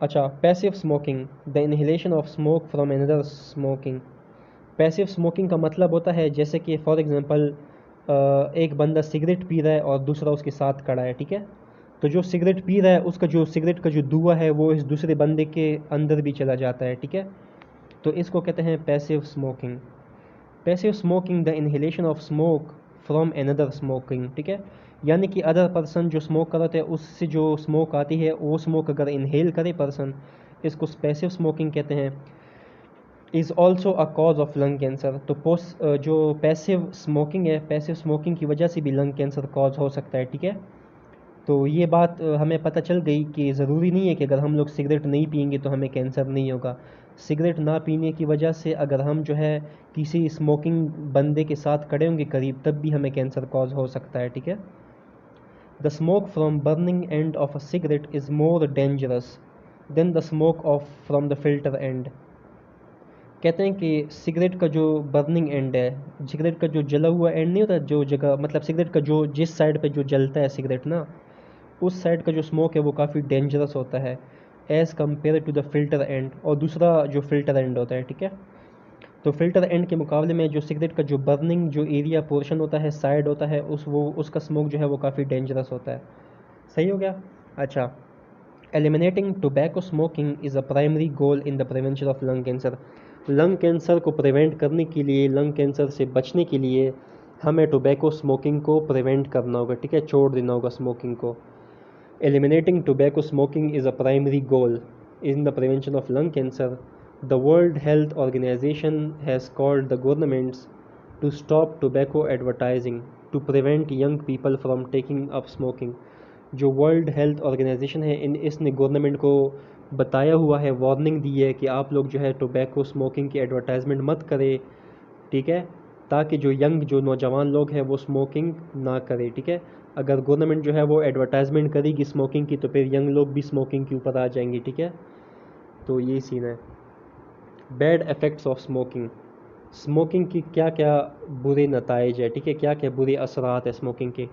अच्छा, passive smoking, the inhalation of smoke from another smoking. Passive smoking का मतलब होता है जैसे कि फॉर एग्जांपल एक बंदा सिगरेट पी रहा है और दूसरा उसके साथ खड़ा है, ठीक है। तो जो सिगरेट पी रहा है उसका जो सिगरेट का जो धुआं है वो इस दूसरे बंदे के अंदर भी चला जाता है, ठीक है। तो इसको कहते हैं passive smoking. Passive smoking the inhalation of smoke from another smoking, ठीक है। यानी कि अदर पर्सन जो स्मोक कर रहे थे उससे जो स्मोक आती है वो स्मोक अगर इनहेल करे पर्सन, इसको पैसिव स्मोकिंग कहते हैं। Is also a cause of lung cancer. तो जो पैसिव स्मोकिंग है, पैसिव स्मोकिंग की वजह से भी लंग कैंसर कॉज हो सकता है, ठीक है। तो ये बात हमें पता चल गई कि ज़रूरी नहीं है कि अगर हम लोग सिगरेट नहीं पियेंगे तो हमें कैंसर नहीं होगा। सिगरेट ना पीने की वजह से अगर हम जो है किसी स्मोकिंग बंदे के साथ खड़े होंगे करीब, तब भी हमें कैंसर कॉज हो सकता है, ठीक है। The smoke from burning end of a cigarette is more dangerous than the smoke of from the filter and. कहते हैं कि सिगरेट का जो बर्निंग एंड है, सिगरेट का जो जला हुआ एंड नहीं होता, जो जगह मतलब सिगरेट का जो जिस साइड पे जो जलता है सिगरेट ना, उस साइड का जो स्मोक है वो काफ़ी डेंजरस होता है as compare to the filter end. और दूसरा जो फिल्टर एंड होता है, ठीक है। तो फिल्टर एंड के मुकाबले में जो सिगरेट का जो बर्निंग जो एरिया पोर्शन होता है, साइड होता है, उसका स्मोक जो है वो काफ़ी डेंजरस होता है। सही हो गया। अच्छा, eliminating tobacco smoking is a primary goal in the prevention of lung cancer. Lung cancer को प्रिवेंट करने के लिए, लंग कैंसर से बचने के लिए हमें टोबैको स्मोकिंग को प्रिवेंट करना होगा, ठीक है, छोड़ देना होगा स्मोकिंग को। Eliminating tobacco smoking is a primary goal in the prevention of lung cancer. The World Health Organization has called the governments to stop tobacco advertising to prevent young people from taking up smoking. जो world health organisation है इसने government को बताया हुआ है, warning दी है कि आप लोग जो है टोबैको स्मोकिंग की एडवर्टाइजमेंट मत करें, ठीक है, ताकि जो यंग जो नौजवान लोग हैं वो स्मोकिंग ना करें, ठीक है। अगर गवर्नमेंट जो है वो एडवर्टाइजमेंट करेगी स्मोकिंग की तो फिर यंग लोग भी स्मोकिंग के ऊपर आ जाएंगे, ठीक है। तो ये सीन है। Bad effects of smoking, smoking की क्या क्या बुरे नताइज है, ठीक है, क्या क्या बुरे असरात है स्मोकिंग के।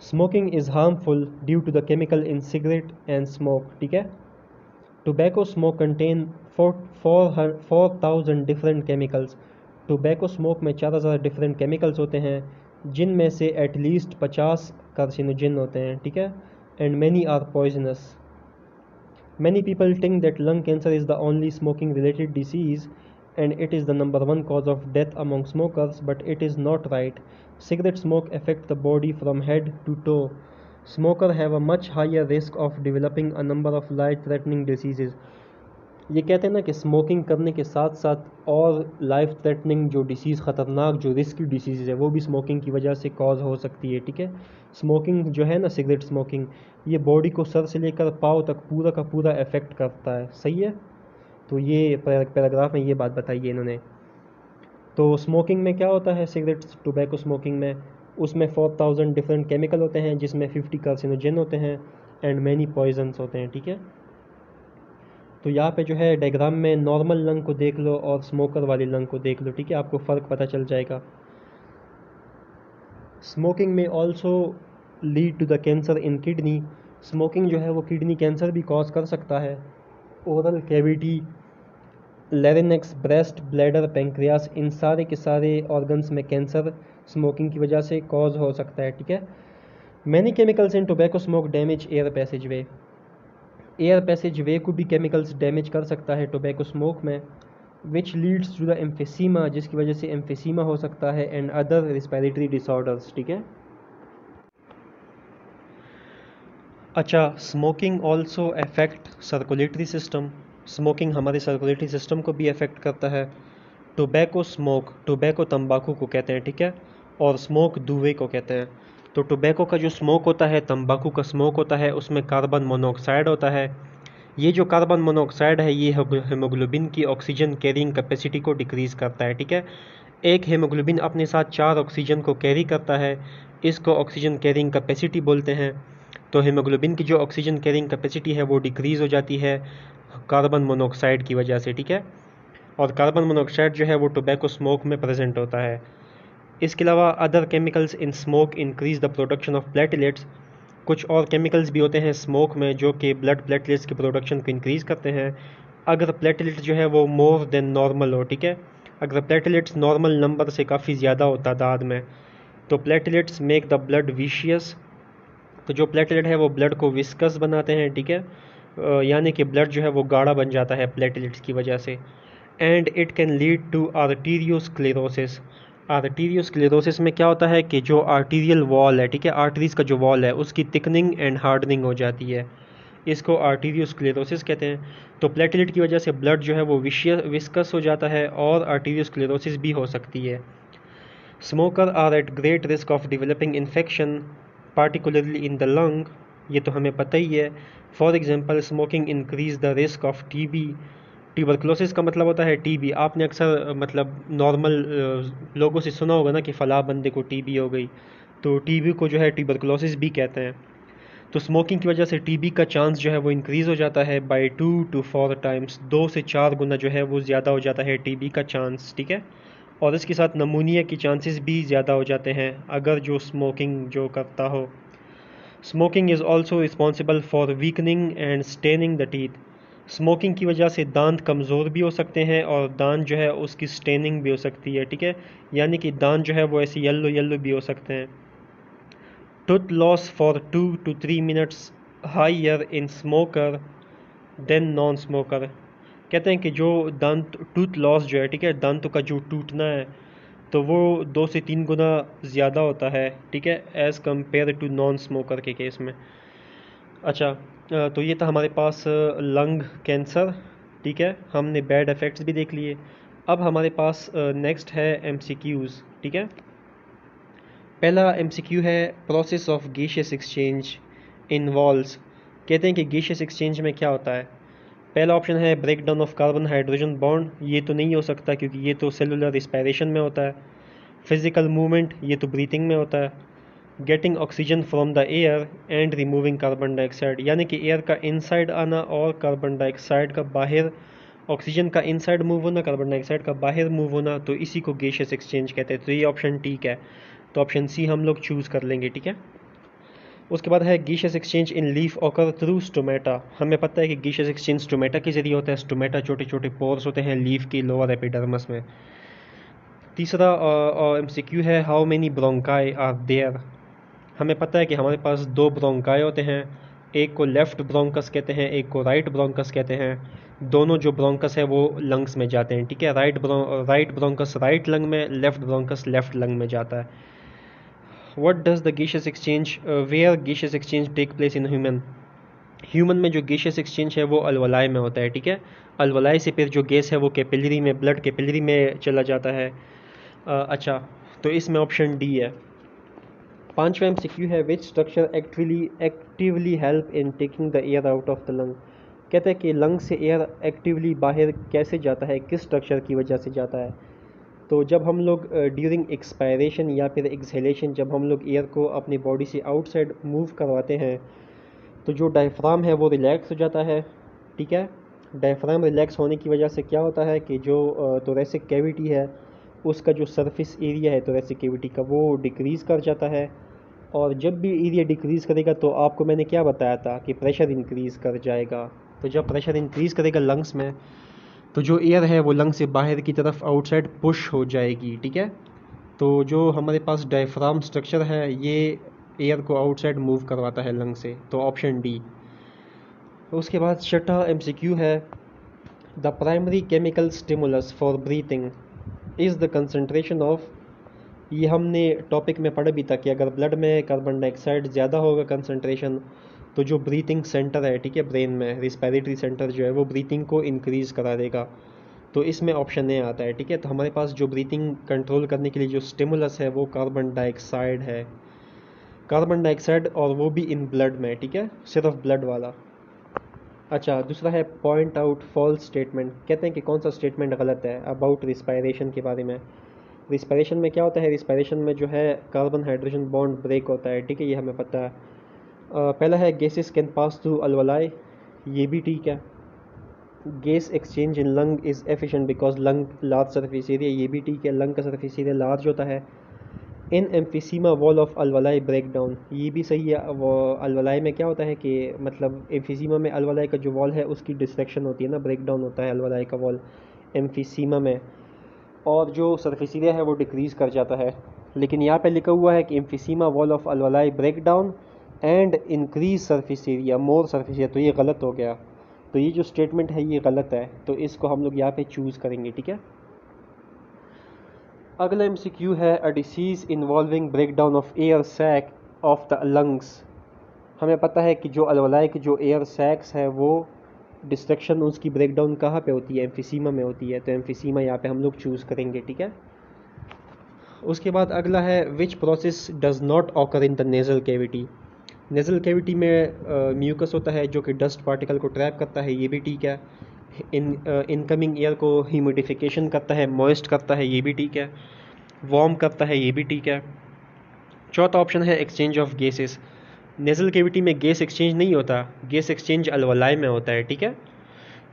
Smoking is harmful due to the chemical in cigarette and smoke, ठीक है। Tobacco smoke contain 4,000 different chemicals. Tobacco smoke में 4,000 डिफरेंट केमिकल्स होते हैं, जिनमें से एटलीस्ट 50 कार्सिनोजन होते हैं, ठीक है, and many are poisonous. Many people think that lung cancer is the only smoking related disease and it is the number one cause of death among smokers, but it is not right. Cigarette smoke affects the body from head to toe. Smokers have a much higher risk of developing a number of life-threatening diseases. ये कहते हैं ना कि smoking करने के साथ साथ और लाइफ थ्रेटनिंग जो डिसीज़, ख़तरनाक जो रिस्की डिसीज़ है वो भी स्मोकिंग की वजह से कॉज हो सकती है, ठीक है। स्मोकिंग जो है ना, सिगरेट स्मोकिंग, ये बॉडी को सर से लेकर पाँव तक पूरा का पूरा इफ़ेक्ट करता है, सही है। तो ये पैराग्राफ में ये बात बताई है इन्होंने। तो स्मोकिंग में क्या होता है, सिगरेट टोबैको स्मोकिंग में, उसमें 4,000 डिफरेंट केमिकल होते हैं, जिसमें 50 कार्सिनोजन होते हैं एंड मैनी पॉइजन्स होते हैं, ठीक है। तो यहाँ पे जो है डायग्राम में नॉर्मल लंग को देख लो और स्मोकर वाली लंग को देख लो, ठीक है, आपको फ़र्क पता चल जाएगा। स्मोकिंग में also lead to the cancer in kidney. Smoking जो है वो किडनी कैंसर भी कॉज कर सकता है। Oral cavity, larynx, breast, bladder, pancreas, इन सारे के सारे ऑर्गन्स में कैंसर स्मोकिंग की वजह से कॉज हो सकता है, ठीक है। Many chemicals in tobacco smoke damage air passage way. Air passage वे को भी केमिकल्स डैमेज कर सकता है टोबैको स्मोक में, विच लीड्स टू द एम्फेसीमा, जिसकी वजह से एम्फेसीमा हो सकता है, एंड अदर रिस्पिरेटरी डिसऑर्डर्स, ठीक है। अच्छा, smoking also affect circulatory system. Smoking हमारे सर्कुलेटरी सिस्टम को भी अफेक्ट करता है। टोबैको स्मोक, टोबैको तंबाकू को कहते हैं, ठीक है, और स्मोक धुएं को कहते हैं। तो टोबैको का जो स्मोक होता है, तंबाकू का स्मोक होता है, उसमें कार्बन मोनोऑक्साइड होता है। ये जो कार्बन मोनोऑक्साइड है ये हेमोग्लोबिन की ऑक्सीजन कैरिंग कैपेसिटी को डिक्रीज़ करता है, ठीक है। एक हेमोग्लोबिन अपने साथ 4 ऑक्सीजन को कैरी करता है, इसको ऑक्सीजन कैरिंग कैपेसिटी बोलते हैं। तो हेमोग्लोबिन की जो ऑक्सीजन कैरिंग कैपेसिटी है वो डिक्रीज़ हो जाती है कार्बन मोनोऑक्साइड की वजह से, ठीक है। और कार्बन मोनोऑक्साइड जो है वो टोबैको स्मोक में प्रेजेंट होता है। इसके अलावा other chemicals in smoke increase the production of platelets. कुछ और केमिकल्स भी होते हैं स्मोक में जो कि ब्लड प्लेटलेट्स की प्रोडक्शन को इंक्रीज़ करते हैं, अगर प्लेटलेट जो है वो मोर देन नॉर्मल हो, ठीक है। अगर प्लेटलेट्स नॉर्मल नंबर से काफ़ी ज़्यादा हो तादाद में, तो platelets make the blood vicious. तो जो प्लेटलेट है वो ब्लड को विस्कस बनाते हैं, ठीक है, यानी कि ब्लड जो है वो गाढ़ा बन जाता है प्लेटलेट्स की वजह से। And it can lead to arteriosclerosis. Arteriosclerosis में क्या होता है कि जो आर्टीरियल वॉल है, ठीक है, आर्टरीज का जो वॉल है उसकी थिकनिंग एंड हार्डनिंग हो जाती है, इसको आर्टीरियोस्क्लेरोसिस कहते हैं। तो प्लेटलेट की वजह से ब्लड जो है वो विस्कस हो जाता है और आर्टीरियोस्क्लेरोसिस भी हो सकती है। Smoker are at great risk of developing infection particularly in the lung, ये तो हमें पता ही है। For example smoking increase the risk of TB. Tuberculosis का मतलब होता है टीबी। आपने अक्सर मतलब नॉर्मल लोगों से सुना होगा ना कि फ़लाँ बंदे को टीबी हो गई, तो टीबी को जो है ट्यूबरक्लोसिस भी कहते हैं। तो स्मोकिंग की वजह से टीबी का चांस जो है वो इंक्रीज़ हो जाता है बाय 2 to 4 टाइम्स, 2 से 4 गुना जो है वो ज़्यादा हो जाता है टीबी का चांस, ठीक है। और इसके साथ नमूनिया की चांसेस भी ज़्यादा हो जाते हैं अगर जो स्मोकिंग जो करता हो। Smoking is also responsible for weakening and staining the teeth. Smoking की वजह से दांत कमज़ोर भी हो सकते हैं और दांत जो है उसकी स्टेनिंग भी हो सकती है, ठीक है, यानी कि दांत जो है वो ऐसे येलो येलो भी हो सकते हैं। Tooth loss for 2 to 3 minutes higher in smoker than non smoker. कहते हैं कि जो दांत टूथ लॉस जो है, ठीक है, दांतों का जो टूटना है, तो वो 2 से 3 गुना ज़्यादा होता है, ठीक है, as compare to non smoker के केस में। अच्छा, तो ये था हमारे पास लंग कैंसर, ठीक है, हमने बैड इफ़ेक्ट्स भी देख लिए। अब हमारे पास नेक्स्ट है MCQs, ठीक है। पहला MCQ है process of gaseous exchange involves. कहते हैं कि गैसियस एक्सचेंज में क्या होता है। पहला ऑप्शन है break down of carbon hydrogen bond, ये तो नहीं हो सकता क्योंकि ये तो सेलुलर रिस्पायरेशन में होता है। फिजिकल मूवमेंट, ये तो ब्रीथिंग में होता है। Getting oxygen from the air and removing carbon dioxide, यानी कि एयर का इनसाइड आना और कार्बन डाइऑक्साइड का बाहर, ऑक्सीजन का इनसाइड मूव होना, कार्बन डाइऑक्साइड का बाहर मूव होना, तो इसी को गैसियस एक्सचेंज कहते हैं। तो ये ऑप्शन ठीक है, तो ऑप्शन सी हम लोग चूज़ कर लेंगे, ठीक है। उसके बाद है गैसियस एक्सचेंज इन लीफ ऑकर थ्रू स्टोमेटा। हमें पता है कि गैसियस एक्सचेंज स्टोमेटा के जरिए होता है। स्टोमेटा छोटे छोटे पोर्स होते हैं लीफ की लोअर एपिडर्मिस में। तीसरा MCQ है how many bronchi are there. हमें पता है कि हमारे पास 2 ब्रोंकाई होते हैं, एक को लेफ़्ट ब्रोंकस कहते हैं, एक को राइट ब्रोंकस कहते हैं। दोनों जो ब्रोंकस है वो लंग्स में जाते हैं, ठीक है। राइट ब्रोंकस राइट लंग में, लेफ़्ट ब्रोंकस लेफ़्ट लंग में जाता है। What does the gaseous exchange where gaseous exchange take place in human में जो गैसियस एक्सचेंज है वो अलवलाई में होता है, ठीक है। अलवलाई से फिर जो गैस है वो कैपिलरी में, ब्लड कैपिलरी में चला जाता है। अच्छा, तो इसमें ऑप्शन डी है। पांचवा MCQ है which structure actively help in taking the air out of the lung. कहते हैं कि लंग से एयर एक्टिवली बाहर कैसे जाता है, किस स्ट्रक्चर की वजह से जाता है। तो जब हम लोग ड्यूरिंग एक्सपायरेशन या फिर एक्सहेलेशन, जब हम लोग एयर को अपनी बॉडी से आउटसाइड मूव करवाते हैं, तो जो डायफ्राम है वो रिलैक्स हो जाता है, ठीक है। डायफ्राम रिलैक्स होने की वजह से क्या होता है कि जो थोरेसिक कैविटी है उसका जो सरफेस एरिया है थोरेसिक कैविटी का वो डिक्रीज़ कर जाता है। और जब भी एरिया डिक्रीज़ करेगा तो आपको मैंने क्या बताया था कि प्रेशर इंक्रीज़ कर जाएगा। तो जब प्रेशर इंक्रीज़ करेगा लंग्स में, तो जो एयर है वो लंग से बाहर की तरफ आउटसाइड पुश हो जाएगी, ठीक है। तो जो हमारे पास डायफ्राम स्ट्रक्चर है ये एयर को आउटसाइड मूव करवाता है लंग से, तो ऑप्शन डी। उसके बाद छठा MCQ है the primary chemical stimulus for breathing is the concentration of. ये हमने टॉपिक में पढ़ा भी था कि अगर ब्लड में कार्बन डाइऑक्साइड ज़्यादा होगा कंसनट्रेशन, तो जो ब्रीथिंग सेंटर है, ठीक है, ब्रेन में रिस्पिरेटरी सेंटर जो है वो ब्रीथिंग को इंक्रीज़ करा देगा। तो इसमें ऑप्शन ए आता है, ठीक है। तो हमारे पास जो ब्रीथिंग कंट्रोल करने के लिए जो स्टिमुलस है वो कार्बन डाइऑक्साइड है, कार्बन डाइऑक्साइड, और वो भी इन ब्लड में, ठीक है, सिर्फ ब्लड वाला। अच्छा, दूसरा है पॉइंट आउट फॉल्स स्टेटमेंट। कहते हैं कि कौन सा स्टेटमेंट गलत है अबाउट रिस्पायरेशन के बारे में। रिस्पायरेशन में क्या होता है, रिस्पायरेशन में जो है कार्बन हाइड्रोजन बॉन्ड ब्रेक होता है, ठीक है, ये हमें पता है। पहला है गैसेस कैन पास थ्रू अल्वलाई, ये भी ठीक है। Gas exchange in lung is efficient because lung large surface area, ये भी ठीक है, लंग का सरफेस एरिया लार्ज होता है। In emphysema wall of alveoli break down, ये भी सही है। वो अलवलाई में क्या होता है कि मतलब एम्फीसीमा में अलवलाई का जो वॉल है उसकी डिस्ट्रक्शन होती है ना, ब्रेक डाउन होता है अलवलाई का वॉल एम्फीसीमा में, और जो सरफेस एरिया है वो डिक्रीज़ कर जाता है। लेकिन यहाँ पे लिखा हुआ है कि emphysema wall of alveoli break down and increase surface area, more surface area, तो ये गलत हो गया। तो ये जो स्टेटमेंट है ये गलत है, तो इसको हम लोग यहाँ पे चूज़ करेंगे, ठीक है। अगला एमसीक्यू है a disease involving break down of air sac of the lungs. हमें पता है कि जो अलवलाई के जो एयर सैक्स है वो डिस्ट्रक्शन उसकी ब्रेक डाउन कहाँ पे होती है, एम्फीसीमा में होती है, तो एम्फीसीमा यहाँ पे हम लोग चूज़ करेंगे, ठीक है। उसके बाद अगला है which process does not occur in the nasal cavity. Nasal cavity में म्यूकस होता है जो कि डस्ट पार्टिकल को ट्रैप करता है, ये भी ठीक है। इनकमिंग एयर को ह्यूमिडिफिकेशन करता है, मॉइस्ट करता है, ये भी ठीक है। वार्म करता है, ये भी ठीक है। चौथा ऑप्शन है exchange of gases. Nasal cavity में गैस एक्सचेंज नहीं होता, गैस एक्सचेंज अलवलाई में होता है, ठीक है।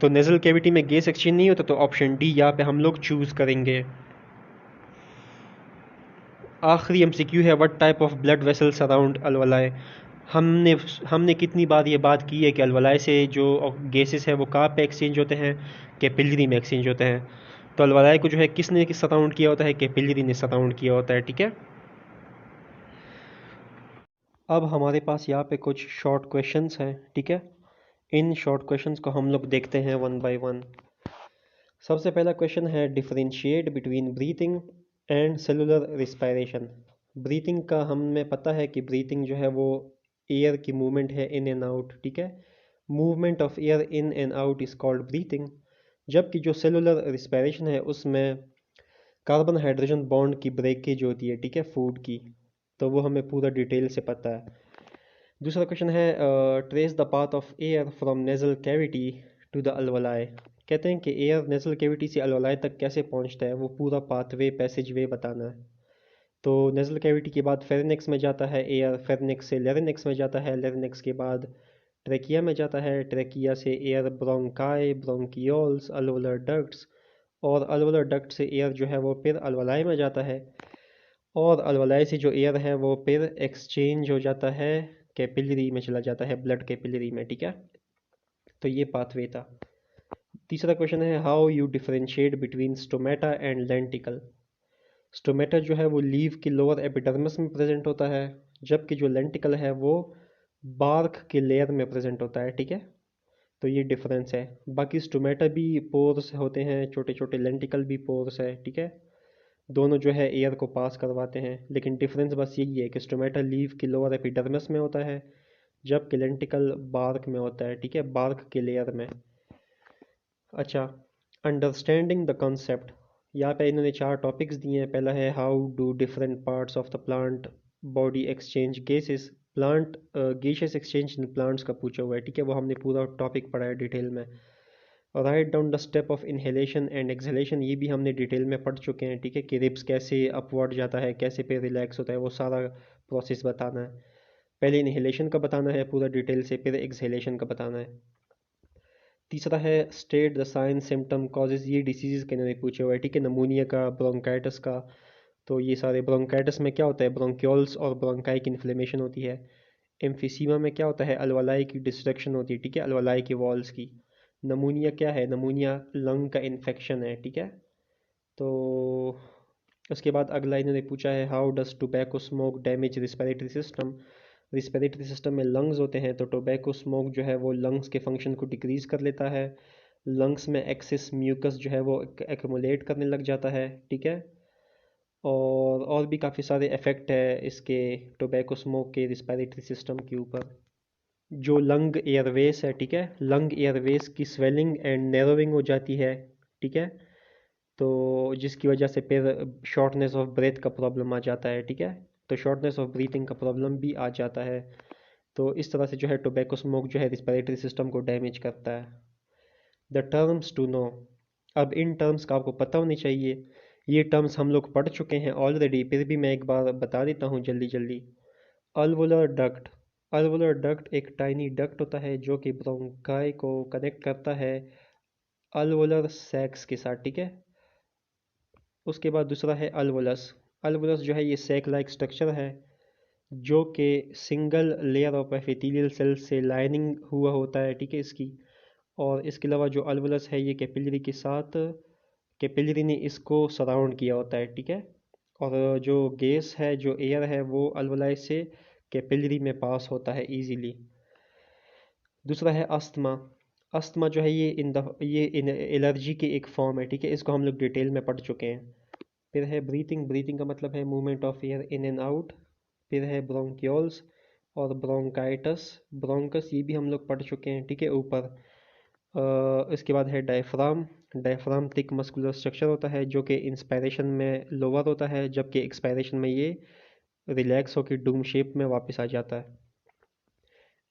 तो नेज़ल कैविटी में गैस एक्सचेंज नहीं होता, तो ऑप्शन डी यहाँ पे हम लोग चूज़ करेंगे। आखिरी एमसीक्यू है what type of blood vessels around alveoli. हमने हमने कितनी बार ये बात की है कि अलवलाई से जो गैसेस है वो कहाँ पे एक्सचेंज होते हैं, कैपिलरी में एक्सचेंज होते हैं। तो अलवलाई को जो है किसने किस सराउंड किया होता है, कैपिलरी ने सराउंड किया होता है, ठीक है। अब हमारे पास यहाँ पे कुछ शॉर्ट क्वेश्चंस हैं, ठीक है। इन शॉर्ट क्वेश्चंस को हम लोग देखते हैं वन बाय वन। सबसे पहला क्वेश्चन है differentiate between breathing and cellular respiration. Breathing का हमें पता है कि ब्रीथिंग जो है वो एयर की मूवमेंट है इन एंड आउट, ठीक है। Movement of air in and out is called breathing. जबकि जो सेलुलर रिस्पायरेशन है उसमें कार्बन हाइड्रोजन बॉन्ड की ब्रेकेज होती है, ठीक है, फूड की। तो वो हमें पूरा डिटेल से पता है। दूसरा क्वेश्चन है trace the path of air from nasal cavity to the alveoli. कहते हैं कि एयर नेजल कैविटी से अलवलाई तक कैसे पहुंचता है, वो पूरा पाथवे पैसेज वे बताना है। तो नेजल कैविटी के बाद फेरिनेक्स में जाता है एयर, फेरिनेक्स से लेरिनेक्स में जाता है, लेरिनेक्स के बाद ट्रेकिया में जाता है, ट्रेकिया से एयर ब्रोंकाई, ब्रोंकियोल्स, अलवुलर डक्ट्स, और अलवुलर डक्ट से एयर जो है वो फिर अलवलाई में जाता है, और अलवलाई से जो एयर है वो फिर एक्सचेंज हो जाता है, कैपिलरी में चला जाता है, ब्लड कैपिलरी में, ठीक है। तो ये पाथवे था। तीसरा क्वेश्चन है how you differentiate between stomata and lenticel. Stomata जो है वो लीव की लोअर एपिडर्मिस में प्रेजेंट होता है, जबकि जो लेंटिकल है वो बार्क के लेयर में प्रेजेंट होता है, ठीक है। तो ये डिफरेंस है। बाकी स्टोमेटा भी पोर्स होते हैं छोटे छोटे, लेंटिकल भी पोर्स है, ठीक है। दोनों जो है एयर को पास करवाते हैं, लेकिन डिफरेंस बस यही है कि स्टोमेटा लीव की लोअर एपिडर्मिस में होता है, जबकि लेंटिकल बार्क में होता है, ठीक है, बार्क के लेयर में। अच्छा, अंडरस्टैंडिंग द कॉन्सेप्ट। यहाँ पे इन्होंने 4 टॉपिक्स दिए हैं। पहला है how do different parts of the plant body exchange gases. Plant gases exchange in plants का पूछा हुआ है, ठीक है, वो हमने पूरा टॉपिक पढ़ा है डिटेल में। Write down the step of inhalation and exhalation, ये भी हमने डिटेल में पढ़ चुके हैं, ठीक है, कि रिब्स कैसे अपवर्ड जाता है, कैसे पे रिलैक्स होता है, वो सारा प्रोसेस बताना है। पहले इनहेलेशन का बताना है पूरा डिटेल से, फिर एक्सहेलेशन का बताना है। तीसरा है state the sign symptom causes, ये डिसीज़ के नाम पूछे हुए हैं, ठीक है, नमूनिया का, ब्रोंकाइटिस का। तो ये सारे ब्रोंकाइटिस में क्या होता है, ब्रोंक्योल्स और ब्रोंकाई की इन्फ्लेमेशन होती है। एम्फीसीमा में क्या होता है, अलवलाई की डिस्ट्रक्शन होती है, ठीक है, अलवलाई की वॉल्स की। नमूनिया क्या है, नमूनिया लंग का इन्फेक्शन है, ठीक है। तो उसके बाद अगला इन्होंने पूछा है how does tobacco smoke damage respiratory system. Respiratory system में लंग्स होते हैं, तो टोबैको स्मोक जो है वो लंग्स के फंक्शन को डिक्रीज़ कर लेता है। लंग्स में एक्सेस म्यूकस जो है वो एक्यूमुलेट करने लग जाता है, ठीक है। और भी काफ़ी सारे इफ़ेक्ट है इसके टोबैको स्मोक के रिस्पिरेटरी सिस्टम के ऊपर। जो लंग एयरवेस है, ठीक है, लंग एयरवेस की स्वेलिंग एंड नैरोइंग हो जाती है, ठीक है। तो जिसकी वजह से फिर शॉर्टनेस ऑफ ब्रेथ का प्रॉब्लम आ जाता है, ठीक है। तो शॉर्टनेस ऑफ ब्रीथिंग का प्रॉब्लम भी आ जाता है। तो इस तरह से जो है टोबैको स्मोक जो है रिस्पिरेटरी सिस्टम को डैमेज करता है। द टर्म्स टू नो, अब इन टर्म्स का आपको पता होनी चाहिए। ये टर्म्स हम लोग पढ़ चुके हैं ऑलरेडी, फिर भी मैं एक बार बता देता हूँ जल्दी जल्दी। अल्वोलर डक्ट, अल्वोलर डक्ट एक टाइनी डक्ट होता है जो कि ब्रोंकाई को कनेक्ट करता है अल्वोलर सैक्स के साथ, ठीक है। उसके बाद दूसरा है अल्वोलस। अल्वोलस जो है ये सैक लाइक स्ट्रक्चर है जो कि single layer of epithelial cell से लाइनिंग हुआ होता है, ठीक है, इसकी। और इसके अलावा जो अल्वोलस है ये कैपिलरी के साथ, कैपिलरी ने इसको सराउंड किया होता है, ठीक है। और जो गैस है, जो एयर है, वो अल्वोलाई से कैपिलरी में पास होता है इजीली। दूसरा है अस्थमा। अस्थमा जो है ये इन एलर्जी की एक फॉर्म है, ठीक है। इसको हम लोग डिटेल में पढ़ चुके हैं। फिर है ब्रीथिंग, ब्रीथिंग का मतलब है movement of air in and out. फिर है ब्रोंक्योल्स और ब्रोंकाइटस, ब्रोंकस ये भी हम लोग पढ़ चुके हैं, ठीक है, ऊपर। इसके बाद है diaphragm. Diaphragm thick muscular structure होता है जो कि इंस्पायरेशन में लोअर होता है, जबकि एक्सपायरेशन में ये रिलैक्स होकर डूम शेप में वापस आ जाता है।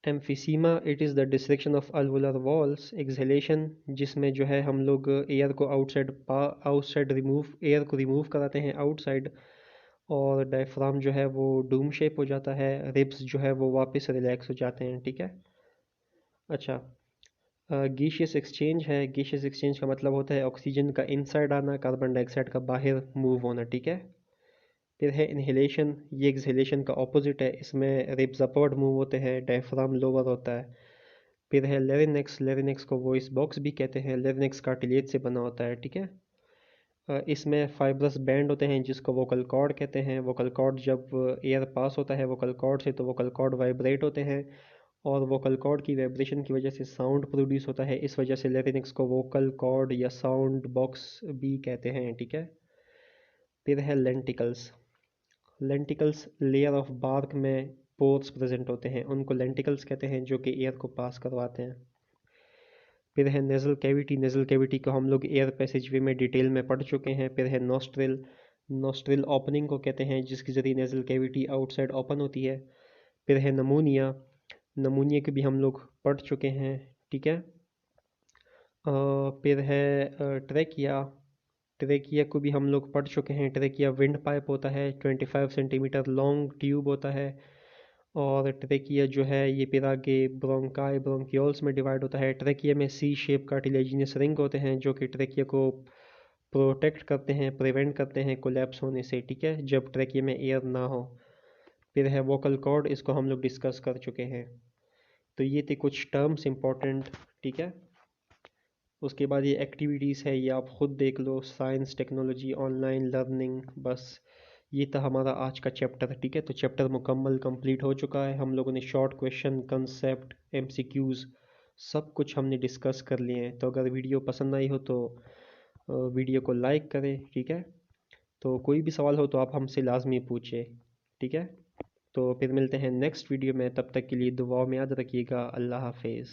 Emphysema, it is the destruction of alveolar walls. Exhalation, जिसमें जो है हम लोग एयर को आउटसाइड एयर को रिमूव कराते हैं आउटसाइड। और डायफ्राम जो है वो डूम शेप हो जाता है, रिब्स जो है वो वापस रिलैक्स हो जाते हैं, ठीक है। अच्छा, गैसियस एक्सचेंज है। गैसियस एक्सचेंज का मतलब होता है ऑक्सीजन का इनसाइड आना, कार्बन डाइऑक्साइड का बाहर मूव होना, ठीक है। फिर है इनहेलेशन, ये एक्सहेलेशन का ऑपोजिट है, इसमें रिब्स अपवर्ड मूव होते हैं, डायफ्राम लोअर होता है। फिर है लेरिनेक्स, लेरिनेक्स को वॉइस बॉक्स भी कहते हैं, लेरिनेक्स कार्टिलेज से बना होता है, ठीक है। इसमें फाइब्रस बैंड होते हैं जिसको वोकल कॉर्ड कहते हैं। वोकल कॉर्ड जब एयर पास होता है वोकल कॉर्ड से तो वोकल कॉर्ड वाइब्रेट होते हैं, और वोकल कॉर्ड की वाइब्रेशन की वजह से साउंड प्रोड्यूस होता है। इस वजह से लेरिंक्स को वोकल कॉर्ड या साउंड बॉक्स भी कहते हैं, ठीक है। फिर है lenticels. Lenticels layer of bark में पोर्स प्रेजेंट होते हैं, उनको लेंटिकल्स कहते हैं, जो कि एयर को पास करवाते हैं। फिर है नेज़ल कैविटी। नेज़ल कैविटी को हम लोग एयर पैसेजवे में डिटेल में पढ़ चुके हैं। फिर है नोस्ट्रिल। नोस्ट्रिल ओपनिंग को कहते हैं जिसके ज़रिए नेज़ल कैविटी आउटसाइड ओपन होती है। फिर है नमूनिया। नमूनिया के भी हम लोग पढ़ चुके हैं, ठीक है। फिर है ट्रेकिया। ट्रेकिया को भी हम लोग पढ़ चुके हैं। ट्रेकिया विंड पाइप होता है, 25 सेंटीमीटर लॉन्ग ट्यूब होता है। और ट्रेकिया जो है ये फिर आगे ब्रोंकाई ब्रोंक्योल्स में डिवाइड होता है। ट्रेकिया में सी शेप कार्टिलेजिनस रिंग होते हैं जो कि ट्रेकिया को प्रोटेक्ट करते हैं, प्रिवेंट करते हैं कोलैप्स होने से, ठीक है, जब ट्रेकिया में एयर ना हो। फिर है वोकल कॉर्ड, इसको हम लोग डिस्कस कर चुके हैं। तो ये थे कुछ टर्म्स इंपॉर्टेंट, ठीक है। उसके बाद ये एक्टिविटीज़ है, ये आप खुद देख लो, साइंस टेक्नोलॉजी ऑनलाइन लर्निंग, बस ये था हमारा आज का चैप्टर, ठीक है। तो चैप्टर मुकम्मल कंप्लीट हो चुका है। हम लोगों ने शॉर्ट क्वेश्चन, कंसेप्ट, एमसीक्यूज़ सब कुछ हमने डिस्कस कर लिए हैं। तो अगर वीडियो पसंद आई हो तो वीडियो को लाइक करें, ठीक है। तो कोई भी सवाल हो तो आप हमसे लाजमी पूछे, ठीक है। तो फिर मिलते हैं नेक्स्ट वीडियो में, तब तक के लिए दुआओं में याद रखिएगा। अल्लाह हाफिज़।